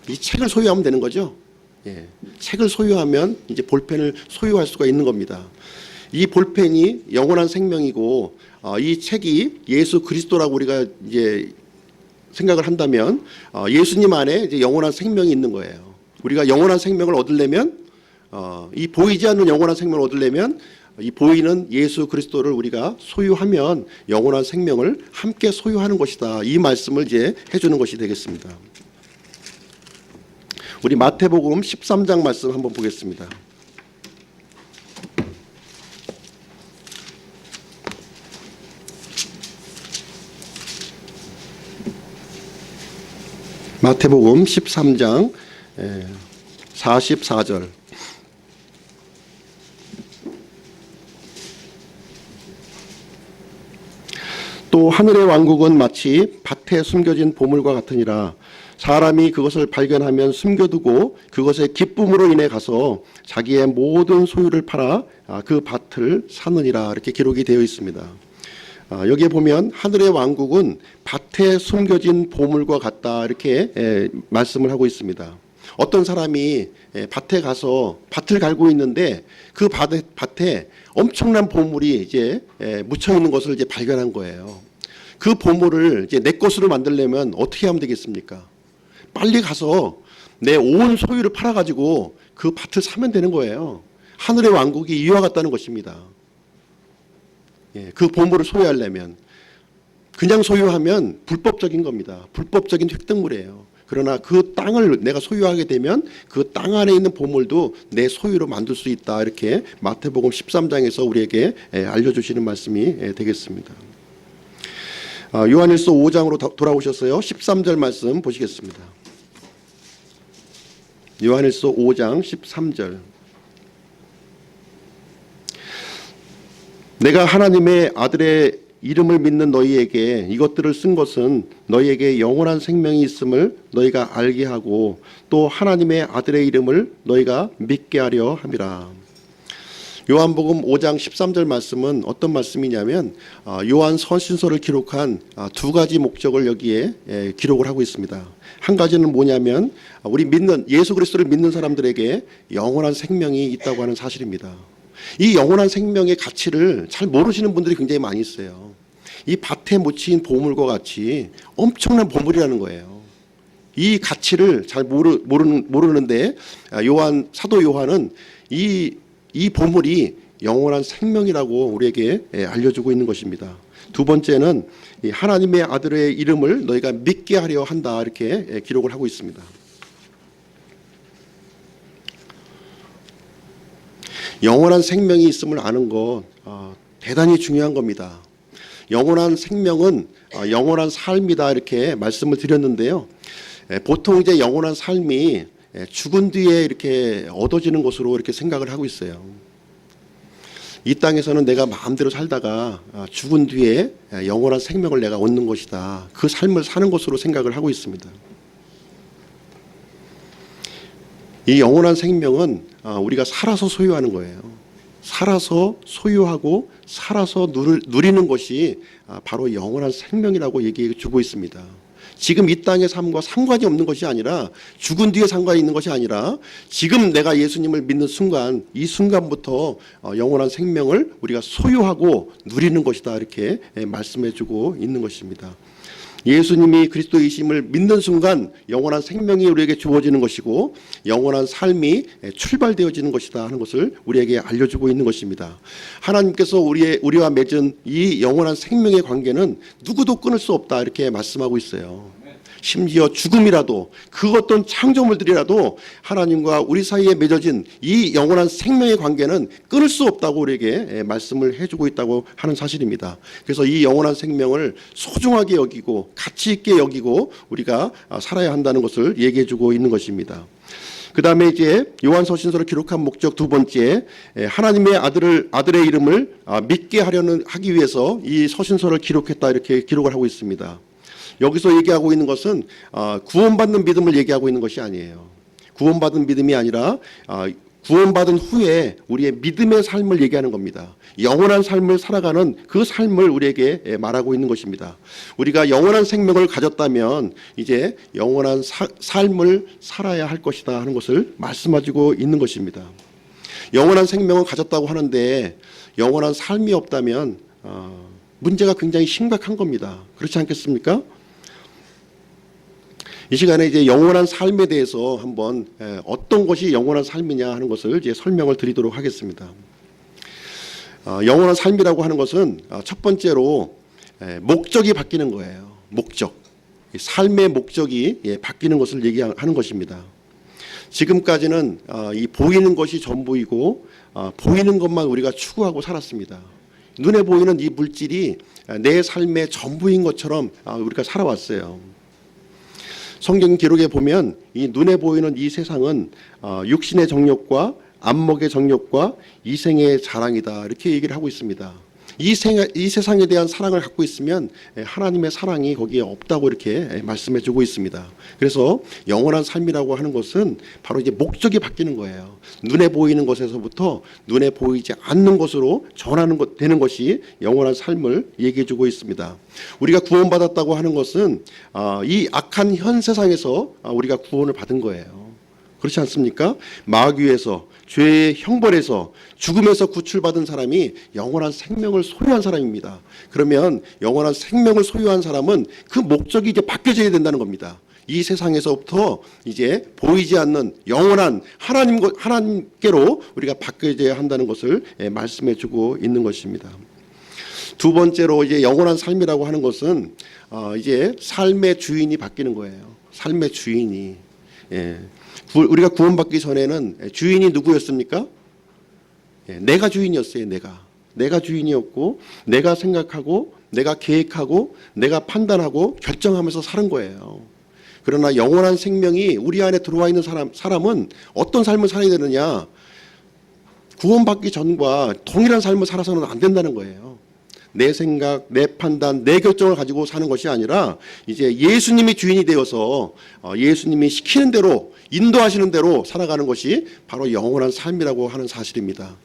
이 책을 소유하면 되는 거죠. 예. 책을 소유하면 이제 볼펜을 소유할 수가 있는 겁니다. 이 볼펜이 영원한 생명이고 이 책이 예수 그리스도라고 우리가 이제 생각을 한다면 예수님 안에 이제 영원한 생명이 있는 거예요. 우리가 영원한 생명을 얻으려면 이 보이지 않는 영원한 생명을 얻으려면 이 보이는 예수 그리스도를 우리가 소유하면 영원한 생명을 함께 소유하는 것이다. 이 말씀을 이제 해주는 것이 되겠습니다. 우리 마태복음 13장 말씀 한번 보겠습니다. 마태복음 13장 44절 또 하늘의 왕국은 마치 밭에 숨겨진 보물과 같으니라. 사람이 그것을 발견하면 숨겨두고 그것의 기쁨으로 인해 가서 자기의 모든 소유를 팔아 그 밭을 사느니라. 이렇게 기록이 되어 있습니다. 여기에 보면 하늘의 왕국은 밭에 숨겨진 보물과 같다 이렇게 말씀을 하고 있습니다. 어떤 사람이 밭에 가서 밭을 갈고 있는데 그 밭에 엄청난 보물이 이제 묻혀 있는 것을 이제 발견한 거예요. 그 보물을 이제 내 것으로 만들려면 어떻게 하면 되겠습니까? 빨리 가서 내 온 소유를 팔아가지고 그 밭을 사면 되는 거예요. 하늘의 왕국이 이와 같다는 것입니다. 그 보물을 소유하려면 그냥 소유하면 불법적인 겁니다. 불법적인 획득물이에요. 그러나 그 땅을 내가 소유하게 되면 그 땅 안에 있는 보물도 내 소유로 만들 수 있다. 이렇게 마태복음 13장에서 우리에게 알려주시는 말씀이 되겠습니다. 요한일서 5장으로 돌아오셨어요. 13절 말씀 보시겠습니다. 요한일서 5장 13절. 내가 하나님의 아들의 이름을 믿는 너희에게 이것들을 쓴 것은 너희에게 영원한 생명이 있음을 너희가 알게 하고 또 하나님의 아들의 이름을 너희가 믿게 하려 함이라. 요한복음 5장 13절 말씀은 어떤 말씀이냐면 요한 서신서를 기록한 두 가지 목적을 여기에 기록을 하고 있습니다. 한 가지는 뭐냐면 우리 믿는 예수 그리스도를 믿는 사람들에게 영원한 생명이 있다고 하는 사실입니다. 이 영원한 생명의 가치를 잘 모르시는 분들이 굉장히 많이 있어요. 이 밭에 묻힌 보물과 같이 엄청난 보물이라는 거예요. 이 가치를 잘 모르는데 사도 요한은 이 보물이 영원한 생명이라고 우리에게 알려주고 있는 것입니다. 두 번째는 하나님의 아들의 이름을 너희가 믿게 하려 한다, 이렇게 기록을 하고 있습니다. 영원한 생명이 있음을 아는 것 대단히 중요한 겁니다. 영원한 생명은 영원한 삶이다, 이렇게 말씀을 드렸는데요. 보통 이제 영원한 삶이 죽은 뒤에 이렇게 얻어지는 것으로 이렇게 생각을 하고 있어요. 이 땅에서는 내가 마음대로 살다가 죽은 뒤에 영원한 생명을 내가 얻는 것이다, 그 삶을 사는 것으로 생각을 하고 있습니다. 이 영원한 생명은 우리가 살아서 소유하는 거예요. 살아서 소유하고 살아서 누리는 것이 바로 영원한 생명이라고 얘기해 주고 있습니다. 지금 이 땅의 삶과 상관이 없는 것이 아니라, 죽은 뒤에 상관이 있는 것이 아니라, 지금 내가 예수님을 믿는 순간, 이 순간부터 영원한 생명을 우리가 소유하고 누리는 것이다, 이렇게 말씀해 주고 있는 것입니다. 예수님이 그리스도이심을 믿는 순간 영원한 생명이 우리에게 주어지는 것이고 영원한 삶이 출발되어지는 것이다 하는 것을 우리에게 알려주고 있는 것입니다. 하나님께서 우리와 맺은 이 영원한 생명의 관계는 누구도 끊을 수 없다, 이렇게 말씀하고 있어요. 심지어 죽음이라도, 그 어떤 창조물들이라도 하나님과 우리 사이에 맺어진 이 영원한 생명의 관계는 끊을 수 없다고 우리에게 말씀을 해주고 있다고 하는 사실입니다. 그래서 이 영원한 생명을 소중하게 여기고 가치 있게 여기고 우리가 살아야 한다는 것을 얘기해주고 있는 것입니다. 그 다음에 이제 요한서신서를 기록한 목적 두 번째, 하나님의 아들의 이름을 믿게 하기 위해서 이 서신서를 기록했다, 이렇게 기록을 하고 있습니다. 여기서 얘기하고 있는 것은 구원받는 믿음을 얘기하고 있는 것이 아니에요. 구원받은 믿음이 아니라 구원받은 후에 우리의 믿음의 삶을 얘기하는 겁니다. 영원한 삶을 살아가는 그 삶을 우리에게 말하고 있는 것입니다. 우리가 영원한 생명을 가졌다면 이제 영원한 삶을 살아야 할 것이다 하는 것을 말씀하고 있는 것입니다. 영원한 생명을 가졌다고 하는데 영원한 삶이 없다면 문제가 굉장히 심각한 겁니다. 그렇지 않겠습니까? 이 시간에 이제 영원한 삶에 대해서 한번 어떤 것이 영원한 삶이냐 하는 것을 이제 설명을 드리도록 하겠습니다. 영원한 삶이라고 하는 것은 첫 번째로 목적이 바뀌는 거예요. 목적. 삶의 목적이 바뀌는 것을 얘기하는 것입니다. 지금까지는 이 보이는 것이 전부이고 보이는 것만 우리가 추구하고 살았습니다. 눈에 보이는 이 물질이 내 삶의 전부인 것처럼 우리가 살아왔어요. 성경 기록에 보면 이 눈에 보이는 이 세상은 육신의 정욕과 안목의 정욕과 이생의 자랑이다, 이렇게 얘기를 하고 있습니다. 이 세상에 대한 사랑을 갖고 있으면 하나님의 사랑이 거기에 없다고 이렇게 말씀해 주고 있습니다. 그래서 영원한 삶이라고 하는 것은 바로 이제 목적이 바뀌는 거예요. 눈에 보이는 것에서부터 눈에 보이지 않는 것으로 되는 것이 영원한 삶을 얘기해 주고 있습니다. 우리가 구원받았다고 하는 것은 이 악한 현 세상에서 우리가 구원을 받은 거예요. 그렇지 않습니까? 마귀에서, 죄의 형벌에서, 죽음에서 구출받은 사람이 영원한 생명을 소유한 사람입니다. 그러면 영원한 생명을 소유한 사람은 그 목적이 이제 바뀌어져야 된다는 겁니다. 이 세상에서부터 이제 보이지 않는 영원한 하나님께로 우리가 바뀌어져야 한다는 것을 말씀해 주고 있는 것입니다. 두 번째로 이제 영원한 삶이라고 하는 것은 이제 삶의 주인이 바뀌는 거예요. 삶의 주인이. 우리가 구원받기 전에는 주인이 누구였습니까? 내가 주인이었어요. 내가 주인이었고 내가 생각하고 내가 계획하고 내가 판단하고 결정하면서 사는 거예요. 그러나 영원한 생명이 우리 안에 들어와 있는 사람은 어떤 삶을 살아야 되느냐? 구원받기 전과 동일한 삶을 살아서는 안 된다는 거예요. 내 생각, 내 판단, 내 결정을 가지고 사는 것이 아니라 이제 예수님이 주인이 되어서 예수님이 시키는 대로, 인도하시는 대로 살아가는 것이 바로 영원한 삶이라고 하는 사실입니다.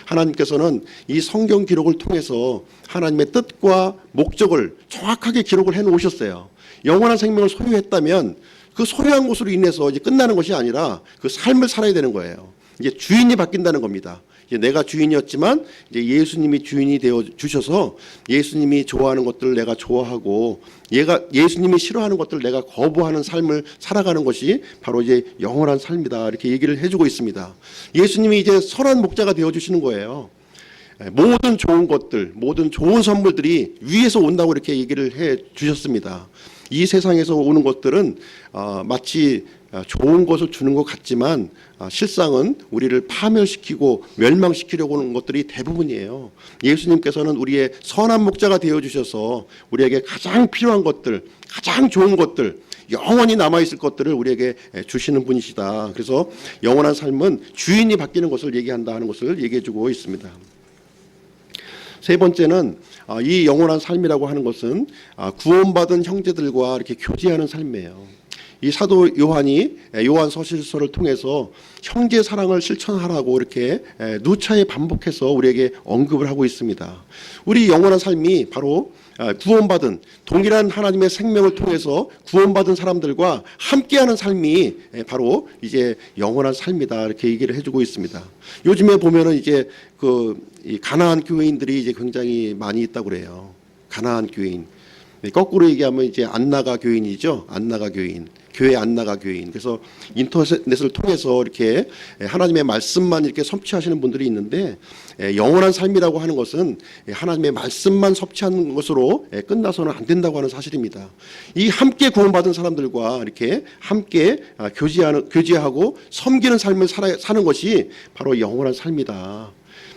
하나님께서는 이 성경 기록을 통해서 하나님의 뜻과 목적을 정확하게 기록을 해 놓으셨어요. 영원한 생명을 소유했다면 그 소유한 것으로 인해서 이제 끝나는 것이 아니라 그 삶을 살아야 되는 거예요. 이제 주인이 바뀐다는 겁니다. 이제 내가 주인이었지만 이제 예수님이 주인이 되어 주셔서 예수님이 좋아하는 것들을 내가 좋아하고 예수님이 싫어하는 것들을 내가 거부하는 삶을 살아가는 것이 바로 이제 영원한 삶이다. 이렇게 얘기를 해주고 있습니다. 예수님이 이제 선한 목자가 되어 주시는 거예요. 모든 좋은 것들, 모든 좋은 선물들이 위에서 온다고 이렇게 얘기를 해 주셨습니다. 이 세상에서 오는 것들은 마치 좋은 것을 주는 것 같지만 실상은 우리를 파멸시키고 멸망시키려고 하는 것들이 대부분이에요. 예수님께서는 우리의 선한 목자가 되어주셔서 우리에게 가장 필요한 것들, 가장 좋은 것들, 영원히 남아있을 것들을 우리에게 주시는 분이시다. 그래서 영원한 삶은 주인이 바뀌는 것을 얘기한다 하는 것을 얘기해주고 있습니다. 세 번째는 이 영원한 삶이라고 하는 것은 구원받은 형제들과 이렇게 교제하는 삶이에요. 이 사도 요한이 요한서실서를 통해서 형제 사랑을 실천하라고 이렇게 누차에 반복해서 우리에게 언급을 하고 있습니다. 우리 영원한 삶이 바로 구원받은 동일한 하나님의 생명을 통해서 구원받은 사람들과 함께하는 삶이 바로 이제 영원한 삶이다 이렇게 얘기를 해주고 있습니다. 요즘에 보면은 이제 이 가나안 교회인들이 이제 굉장히 많이 있다고 그래요. 가나안 교인. 거꾸로 얘기하면 이제 안나가 교인이죠. 안나가 교인. 교회 안나가 교인. 그래서 인터넷을 통해서 이렇게 하나님의 말씀만 이렇게 섭취하시는 분들이 있는데 영원한 삶이라고 하는 것은 하나님의 말씀만 섭취하는 것으로 끝나서는 안 된다고 하는 사실입니다. 이 함께 구원받은 사람들과 이렇게 함께 교제하고 섬기는 삶을 사는 것이 바로 영원한 삶이다.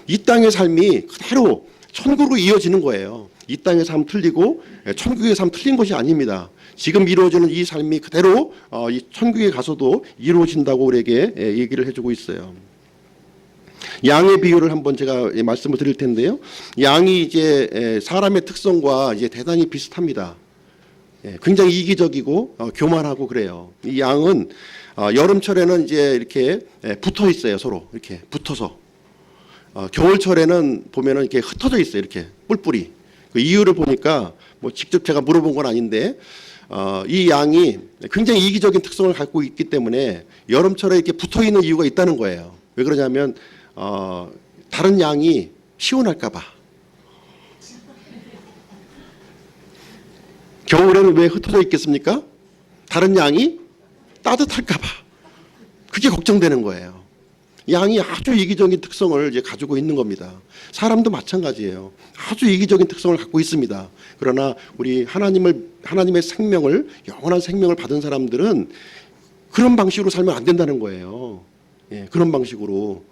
이 땅의 삶이 그대로 천국으로 이어지는 거예요. 이 땅의 삶 틀리고 천국의 삶 틀린 것이 아닙니다. 지금 이루어지는 이 삶이 그대로 이 천국에 가서도 이루어진다고 우리에게 얘기를 해주고 있어요. 양의 비유를 한번 제가 말씀을 드릴 텐데요. 양이 이제 사람의 특성과 이제 대단히 비슷합니다. 굉장히 이기적이고 교만하고 그래요. 이 양은 여름철에는 이제 이렇게 붙어 있어요. 서로 이렇게 붙어서. 겨울철에는 보면은 이렇게 흩어져 있어요. 이렇게 뿔뿔이. 그 이유를 보니까 뭐 직접 제가 물어본 건 아닌데 이 양이 굉장히 이기적인 특성을 갖고 있기 때문에 여름철에 이렇게 붙어 있는 이유가 있다는 거예요. 왜 그러냐면 다른 양이 시원할까 봐. 겨울에는 왜 흩어져 있겠습니까? 다른 양이 따뜻할까 봐. 그게 걱정되는 거예요. 양이 아주 이기적인 특성을 이제 가지고 있는 겁니다. 사람도 마찬가지예요. 아주 이기적인 특성을 갖고 있습니다. 그러나 우리 하나님의 생명을, 영원한 생명을 받은 사람들은 그런 방식으로 살면 안 된다는 거예요. 그런 방식으로.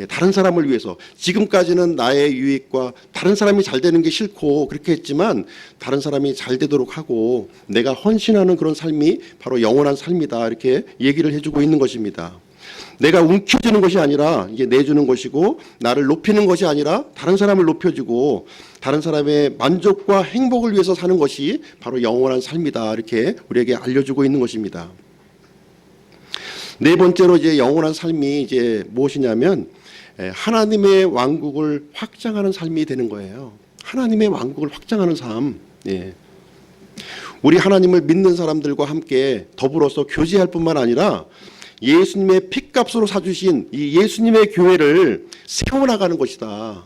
다른 사람을 위해서, 지금까지는 나의 유익과 다른 사람이 잘 되는 게 싫고 그렇게 했지만 다른 사람이 잘 되도록 하고 내가 헌신하는 그런 삶이 바로 영원한 삶이다 이렇게 얘기를 해주고 있는 것입니다. 내가 움켜쥐는 것이 아니라 이게 내주는 것이고, 나를 높이는 것이 아니라 다른 사람을 높여주고 다른 사람의 만족과 행복을 위해서 사는 것이 바로 영원한 삶이다 이렇게 우리에게 알려주고 있는 것입니다. 네 번째로 이제 영원한 삶이 이제 무엇이냐면 하나님의 왕국을 확장하는 삶이 되는 거예요. 하나님의 왕국을 확장하는 삶. 우리 하나님을 믿는 사람들과 함께 더불어서 교제할 뿐만 아니라 예수님의 핏값으로 사주신 이 예수님의 교회를 세워나가는 것이다.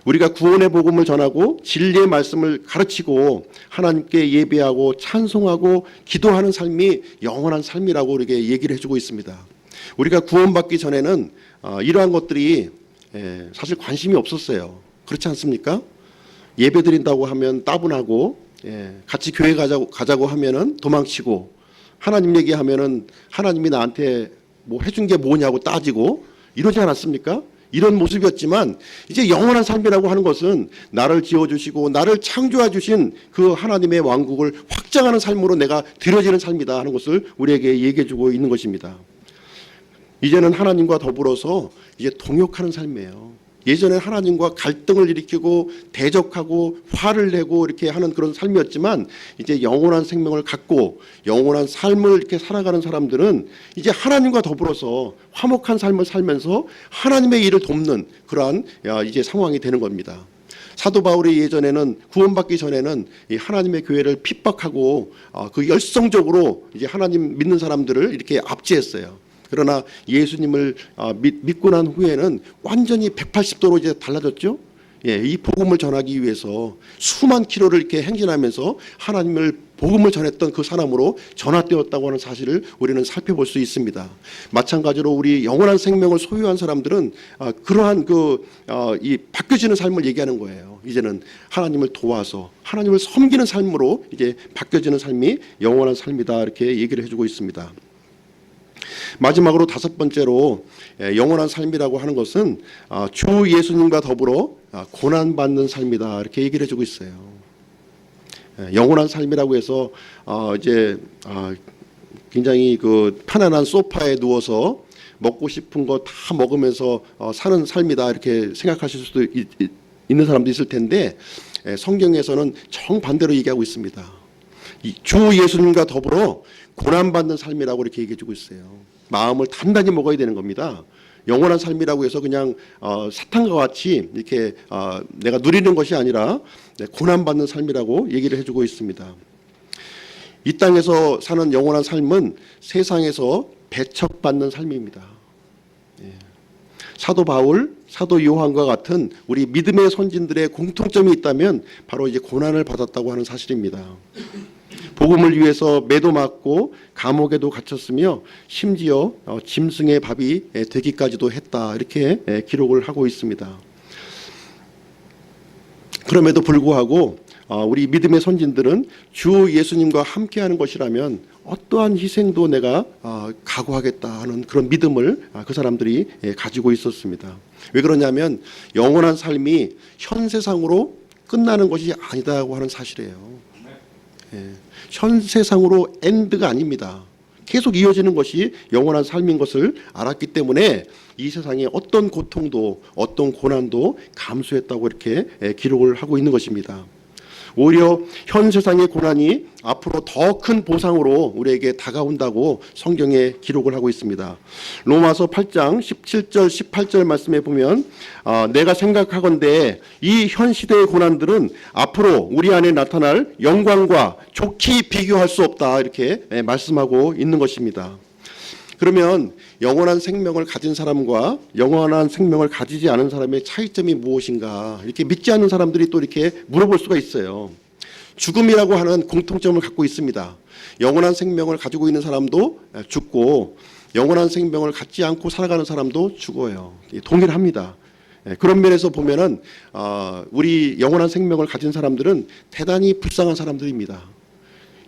우리가 구원의 복음을 전하고 진리의 말씀을 가르치고 하나님께 예배하고 찬송하고 기도하는 삶이 영원한 삶이라고 우리에게 얘기를 해주고 있습니다. 우리가 구원받기 전에는 이러한 것들이 사실 관심이 없었어요. 그렇지 않습니까? 예배 드린다고 하면 따분하고 같이 교회 가자고 하면은 도망치고, 하나님 얘기하면은 하나님이 나한테 뭐 해준 게 뭐냐고 따지고 이러지 않았습니까? 이런 모습이었지만 이제 영원한 삶이라고 하는 것은 나를 지어주시고 나를 창조해 주신 그 하나님의 왕국을 확장하는 삶으로 내가 드려지는 삶이다 하는 것을 우리에게 얘기해 주고 있는 것입니다. 이제는 하나님과 더불어서 이제 동역하는 삶이에요. 예전에 하나님과 갈등을 일으키고 대적하고 화를 내고 이렇게 하는 그런 삶이었지만 이제 영원한 생명을 갖고 영원한 삶을 이렇게 살아가는 사람들은 이제 하나님과 더불어서 화목한 삶을 살면서 하나님의 일을 돕는 그러한 이제 상황이 되는 겁니다. 사도 바울이 예전에는 구원받기 전에는 이 하나님의 교회를 핍박하고 그 열성적으로 이제 하나님 믿는 사람들을 이렇게 압제했어요. 그러나 예수님을 믿고 난 후에는 완전히 180도로 이제 달라졌죠. 예, 이 복음을 전하기 위해서 수만 킬로를 이렇게 행진하면서 하나님을 복음을 전했던 그 사람으로 전화되었다고 하는 사실을 우리는 살펴볼 수 있습니다. 마찬가지로 우리 영원한 생명을 소유한 사람들은 그러한 이 바뀌어지는 삶을 얘기하는 거예요. 이제는 하나님을 도와서 하나님을 섬기는 삶으로 이제 바뀌어지는 삶이 영원한 삶이다 이렇게 얘기를 해주고 있습니다. 마지막으로 다섯 번째로 영원한 삶이라고 하는 것은 주 예수님과 더불어 고난받는 삶이다 이렇게 얘기를 해주고 있어요. 영원한 삶이라고 해서 이제 굉장히 그 편안한 소파에 누워서 먹고 싶은 거 다 먹으면서 사는 삶이다 이렇게 생각하실 수도 있는 사람도 있을 텐데 성경에서는 정반대로 얘기하고 있습니다. 주 예수님과 더불어 고난받는 삶이라고 이렇게 얘기해주고 있어요. 마음을 단단히 먹어야 되는 겁니다. 영원한 삶이라고 해서 그냥 사탄과 같이 이렇게 내가 누리는 것이 아니라 고난받는 삶이라고 얘기를 해주고 있습니다. 이 땅에서 사는 영원한 삶은 세상에서 배척받는 삶입니다. 사도 바울, 사도 요한과 같은 우리 믿음의 선진들의 공통점이 있다면 바로 이제 고난을 받았다고 하는 사실입니다. 복음을 위해서 매도 맞고 감옥에도 갇혔으며 심지어 짐승의 밥이 되기까지도 했다 이렇게 기록을 하고 있습니다. 그럼에도 불구하고 우리 믿음의 선진들은 주 예수님과 함께하는 것이라면 어떠한 희생도 내가 각오하겠다 하는 그런 믿음을 그 사람들이 가지고 있었습니다. 왜 그러냐면 영원한 삶이 현 세상으로 끝나는 것이 아니다고 하는 사실이에요. 현 세상으로 엔드가 아닙니다. 계속 이어지는 것이 영원한 삶인 것을 알았기 때문에 이 세상에 어떤 고통도 어떤 고난도 감수했다고 이렇게 기록을 하고 있는 것입니다. 오히려 현 세상의 고난이 앞으로 더 큰 보상으로 우리에게 다가온다고 성경에 기록을 하고 있습니다. 로마서 8장 17절 18절 말씀에 보면 내가 생각하건대 이 현 시대의 고난들은 앞으로 우리 안에 나타날 영광과 좋게 비교할 수 없다 이렇게 말씀하고 있는 것입니다. 그러면 영원한 생명을 가진 사람과 영원한 생명을 가지지 않은 사람의 차이점이 무엇인가 이렇게 믿지 않는 사람들이 또 이렇게 물어볼 수가 있어요. 죽음이라고 하는 공통점을 갖고 있습니다. 영원한 생명을 가지고 있는 사람도 죽고 영원한 생명을 갖지 않고 살아가는 사람도 죽어요. 동일합니다. 그런 면에서 보면은 우리 영원한 생명을 가진 사람들은 대단히 불쌍한 사람들입니다.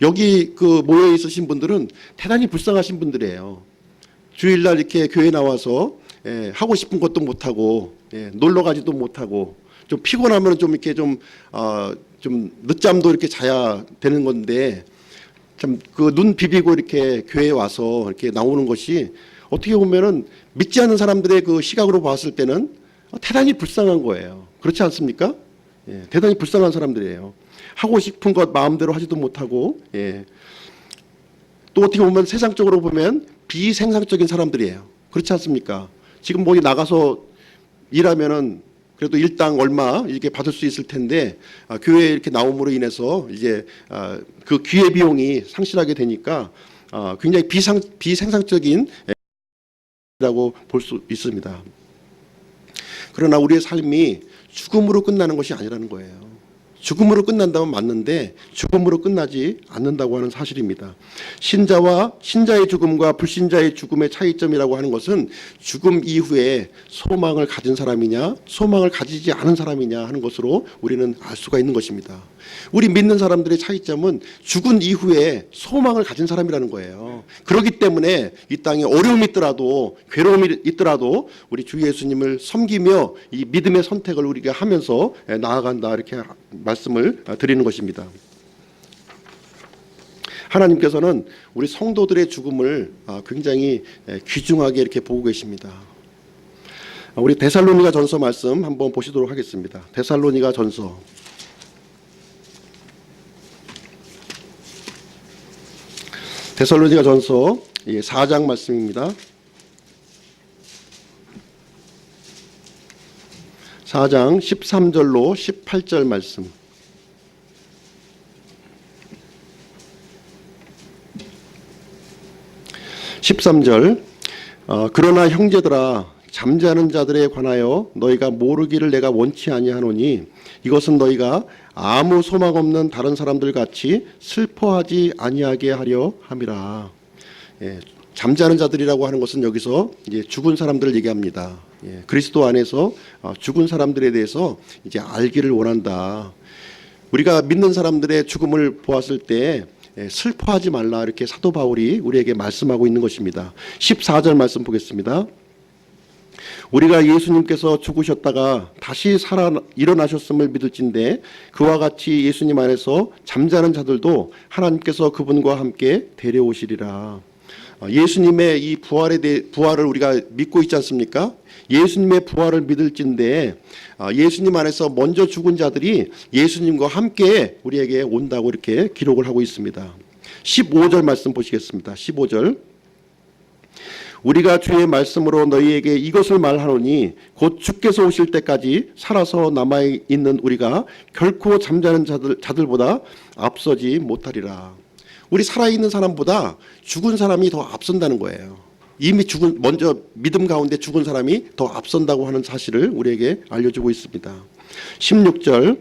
여기 모여 있으신 분들은 대단히 불쌍하신 분들이에요. 주일날 이렇게 교회 나와서 하고 싶은 것도 못하고 놀러 가지도 못하고 좀 피곤하면 좀 이렇게 좀 늦잠도 이렇게 자야 되는 건데 참 그 눈 비비고 이렇게 교회에 와서 이렇게 나오는 것이 어떻게 보면은 믿지 않는 사람들의 그 시각으로 봤을 때는 대단히 불쌍한 거예요. 그렇지 않습니까? 대단히 불쌍한 사람들이에요. 하고 싶은 것 마음대로 하지도 못하고 또 어떻게 보면 세상적으로 보면 비생산적인 사람들이에요. 그렇지 않습니까? 지금 뭐 나가서 일하면은 그래도 일당 얼마 이렇게 받을 수 있을 텐데 교회에 이렇게 나옴으로 인해서 이제 그 기회 비용이 상실하게 되니까 굉장히 비생산적인 라고 볼 수 있습니다. 그러나 우리의 삶이 죽음으로 끝나는 것이 아니라는 거예요. 죽음으로 끝난다면 맞는데 죽음으로 끝나지 않는다고 하는 사실입니다. 신자의 죽음과 불신자의 죽음의 차이점이라고 하는 것은 죽음 이후에 소망을 가진 사람이냐 소망을 가지지 않은 사람이냐 하는 것으로 우리는 알 수가 있는 것입니다. 우리 믿는 사람들의 차이점은 죽은 이후에 소망을 가진 사람이라는 거예요. 그렇기 때문에 이 땅에 어려움이 있더라도 괴로움이 있더라도 우리 주 예수님을 섬기며 이 믿음의 선택을 우리가 하면서 나아간다 이렇게 말씀을 드리는 것입니다. 하나님께서는 우리 성도들의 죽음을 굉장히 귀중하게 이렇게 보고 계십니다. 우리 데살로니가 전서 말씀 한번 보시도록 하겠습니다. 데살로니가 전서 4장 말씀입니다. 4장 13절로 18절 말씀. 13절 그러나 형제들아 잠자는 자들에 관하여 너희가 모르기를 내가 원치 아니하노니 이것은 너희가 아무 소망 없는 다른 사람들 같이 슬퍼하지 아니하게 하려 함이라. 잠자는 자들이라고 하는 것은 여기서 이제 죽은 사람들을 얘기합니다. 그리스도 안에서 죽은 사람들에 대해서 이제 알기를 원한다. 우리가 믿는 사람들의 죽음을 보았을 때 슬퍼하지 말라 이렇게 사도 바울이 우리에게 말씀하고 있는 것입니다. 14절 말씀 보겠습니다. 우리가 예수님께서 죽으셨다가 다시 일어나셨음을 믿을진데 그와 같이 예수님 안에서 잠자는 자들도 하나님께서 그분과 함께 데려오시리라. 예수님의 이 부활을 우리가 믿고 있지 않습니까? 예수님의 부활을 믿을진데 예수님 안에서 먼저 죽은 자들이 예수님과 함께 우리에게 온다고 이렇게 기록을 하고 있습니다. 15절 말씀 보시겠습니다. 15절 우리가 주의 말씀으로 너희에게 이것을 말하노니 곧 주께서 오실 때까지 살아서 남아있는 우리가 결코 잠자는 자들보다 앞서지 못하리라. 우리 살아있는 사람보다 죽은 사람이 더 앞선다는 거예요. 이미 먼저 믿음 가운데 죽은 사람이 더 앞선다고 하는 사실을 우리에게 알려주고 있습니다. 16절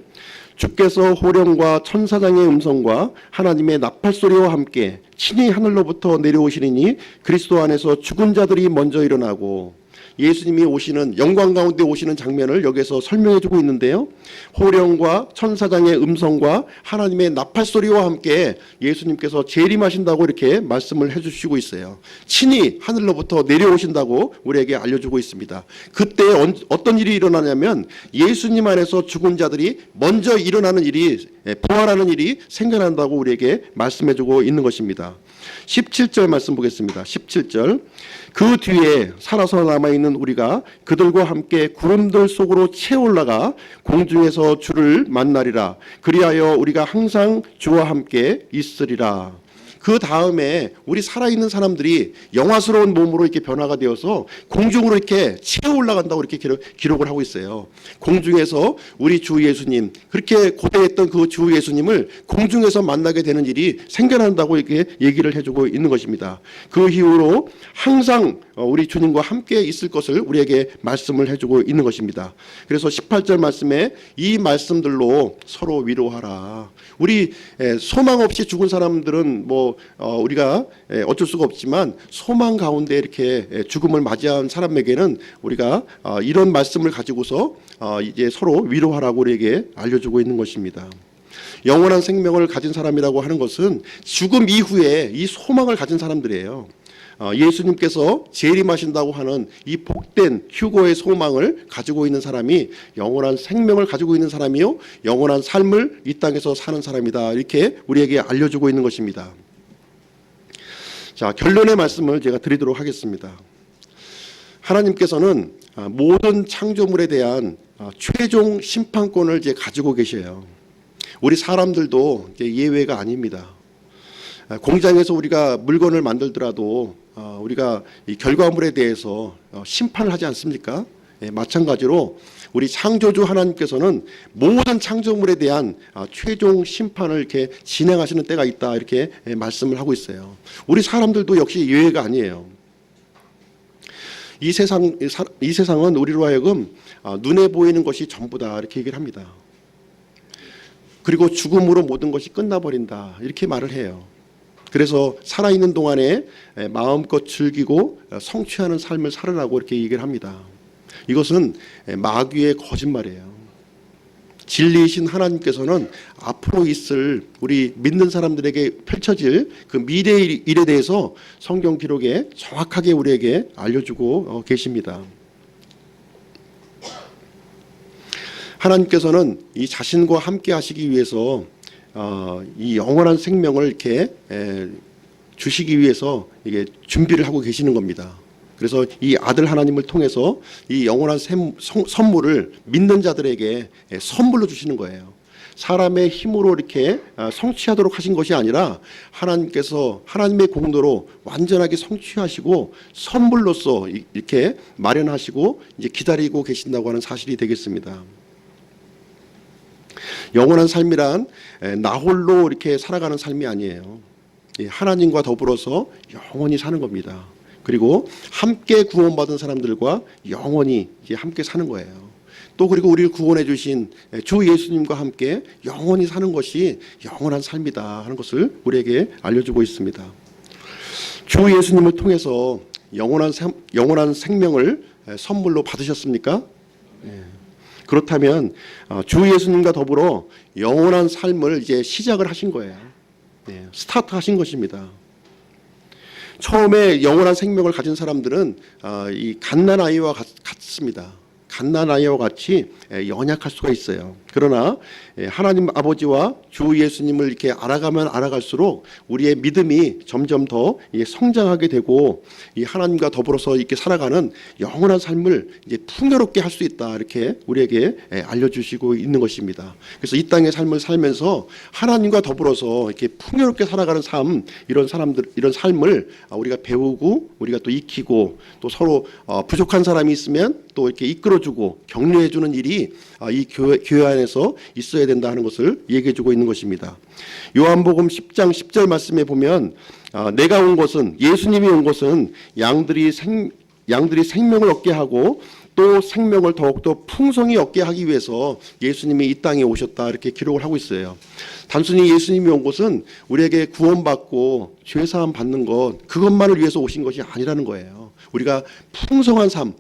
주께서 호령과 천사장의 음성과 하나님의 나팔소리와 함께 친히 하늘로부터 내려오시리니 그리스도 안에서 죽은 자들이 먼저 일어나고 예수님이 오시는 영광 가운데 오시는 장면을 여기서 설명해 주고 있는데요. 호령과 천사장의 음성과 하나님의 나팔소리와 함께 예수님께서 재림하신다고 이렇게 말씀을 해주시고 있어요. 친히 하늘로부터 내려오신다고 우리에게 알려주고 있습니다. 그때 어떤 일이 일어나냐면 예수님 안에서 죽은 자들이 먼저 일어나는 일이 부활하는 일이 생겨난다고 우리에게 말씀해 주고 있는 것입니다. 17절 말씀 보겠습니다. 17절 그 뒤에 살아서 남아있는 우리가 그들과 함께 구름들 속으로 채 올라가 공중에서 주를 만나리라. 그리하여 우리가 항상 주와 함께 있으리라. 그 다음에 우리 살아있는 사람들이 영화스러운 몸으로 이렇게 변화가 되어서 공중으로 이렇게 치어 올라간다고 이렇게 기록을 하고 있어요. 공중에서 우리 주 예수님, 그렇게 고대했던 그 주 예수님을 공중에서 만나게 되는 일이 생겨난다고 이렇게 얘기를 해주고 있는 것입니다. 그 이후로 항상 우리 주님과 함께 있을 것을 우리에게 말씀을 해주고 있는 것입니다. 그래서 18절 말씀에 이 말씀들로 서로 위로하라. 우리 소망 없이 죽은 사람들은 우리가 어쩔 수가 없지만 소망 가운데 이렇게 죽음을 맞이한 사람에게는 우리가 이런 말씀을 가지고서 이제 서로 위로하라고 우리에게 알려주고 있는 것입니다. 영원한 생명을 가진 사람이라고 하는 것은 죽음 이후에 이 소망을 가진 사람들이에요. 예수님께서 재림하신다고 하는 이 복된 휴거의 소망을 가지고 있는 사람이 영원한 생명을 가지고 있는 사람이요 영원한 삶을 이 땅에서 사는 사람이다. 이렇게 우리에게 알려주고 있는 것입니다. 자, 결론의 말씀을 제가 드리도록 하겠습니다. 하나님께서는 모든 창조물에 대한 최종 심판권을 이제 가지고 계셔요. 우리 사람들도 예외가 아닙니다. 공장에서 우리가 물건을 만들더라도 우리가 이 결과물에 대해서 심판을 하지 않습니까? 마찬가지로 우리 창조주 하나님께서는 모든 창조물에 대한 최종 심판을 이렇게 진행하시는 때가 있다 이렇게 말씀을 하고 있어요. 우리 사람들도 역시 예외가 아니에요. 이 세상은 우리로 하여금 눈에 보이는 것이 전부다 이렇게 얘기를 합니다. 그리고 죽음으로 모든 것이 끝나버린다, 이렇게 말을 해요. 그래서 살아있는 동안에 마음껏 즐기고 성취하는 삶을 살으라고 이렇게 얘기를 합니다. 이것은 마귀의 거짓말이에요. 진리이신 하나님께서는 앞으로 있을 우리 믿는 사람들에게 펼쳐질 그 미래의 일에 대해서 성경 기록에 정확하게 우리에게 알려주고 계십니다. 하나님께서는 이 자신과 함께 하시기 위해서 이 영원한 생명을 이렇게 주시기 위해서 이게 준비를 하고 계시는 겁니다. 그래서 이 아들 하나님을 통해서 이 영원한 선물을 믿는 자들에게 선물로 주시는 거예요. 사람의 힘으로 이렇게 성취하도록 하신 것이 아니라 하나님께서 하나님의 공로로 완전하게 성취하시고 선물로서 이렇게 마련하시고 이제 기다리고 계신다고 하는 사실이 되겠습니다. 영원한 삶이란 나 홀로 이렇게 살아가는 삶이 아니에요. 하나님과 더불어서 영원히 사는 겁니다. 그리고 함께 구원받은 사람들과 영원히 이제 함께 사는 거예요. 또 그리고 우리를 구원해 주신 주 예수님과 함께 영원히 사는 것이 영원한 삶이다 하는 것을 우리에게 알려주고 있습니다. 주 예수님을 통해서 영원한 생명을 선물로 받으셨습니까? 그렇다면 주 예수님과 더불어 영원한 삶을 이제 시작을 하신 거예요. 스타트 하신 것입니다. 처음에 영원한 생명을 가진 사람들은 이 갓난아이와 같습니다. 갓난아이와 같이 연약할 수가 있어요. 그러나 하나님 아버지와 주 예수님을 이렇게 알아가면 알아갈수록 우리의 믿음이 점점 더 성장하게 되고 이 하나님과 더불어서 이렇게 살아가는 영원한 삶을 이제 풍요롭게 할 수 있다, 이렇게 우리에게 알려주시고 있는 것입니다. 그래서 이 땅의 삶을 살면서 하나님과 더불어서 이렇게 풍요롭게 살아가는 삶, 이런 삶을 우리가 배우고 우리가 또 익히고 또 서로 부족한 사람이 있으면 또 이렇게 이끌어주고 격려해주는 일이 이 교회 안에서 있어야 된다 하는 것을 얘기해주고 있는 것입니다. 요한복음 10장 10절 말씀에 보면 내가 온 것은, 예수님이 온 것은 양들이 생명을 얻게 하고 또 생명을 더욱더 풍성히 얻게 하기 위해서 예수님이 이 땅에 오셨다, 이렇게 기록을 하고 있어요. 단순히 예수님이 온 것은 우리에게 구원받고 죄사함 받는 것, 그것만을 위해서 오신 것이 아니라는 거예요. 우리가 풍성한 삶,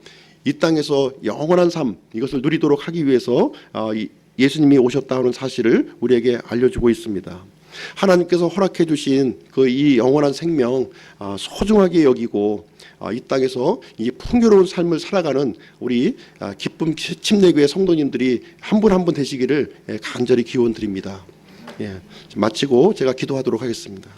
이 땅에서 영원한 삶, 이것을 누리도록 하기 위해서 예수님이 오셨다는 사실을 우리에게 알려주고 있습니다. 하나님께서 허락해 주신 그 이 영원한 생명 소중하게 여기고 이 땅에서 이 풍요로운 삶을 살아가는 우리 기쁨 침례교회 성도님들이 한 분 한 분 되시기를 간절히 기원 드립니다. 마치고 제가 기도하도록 하겠습니다.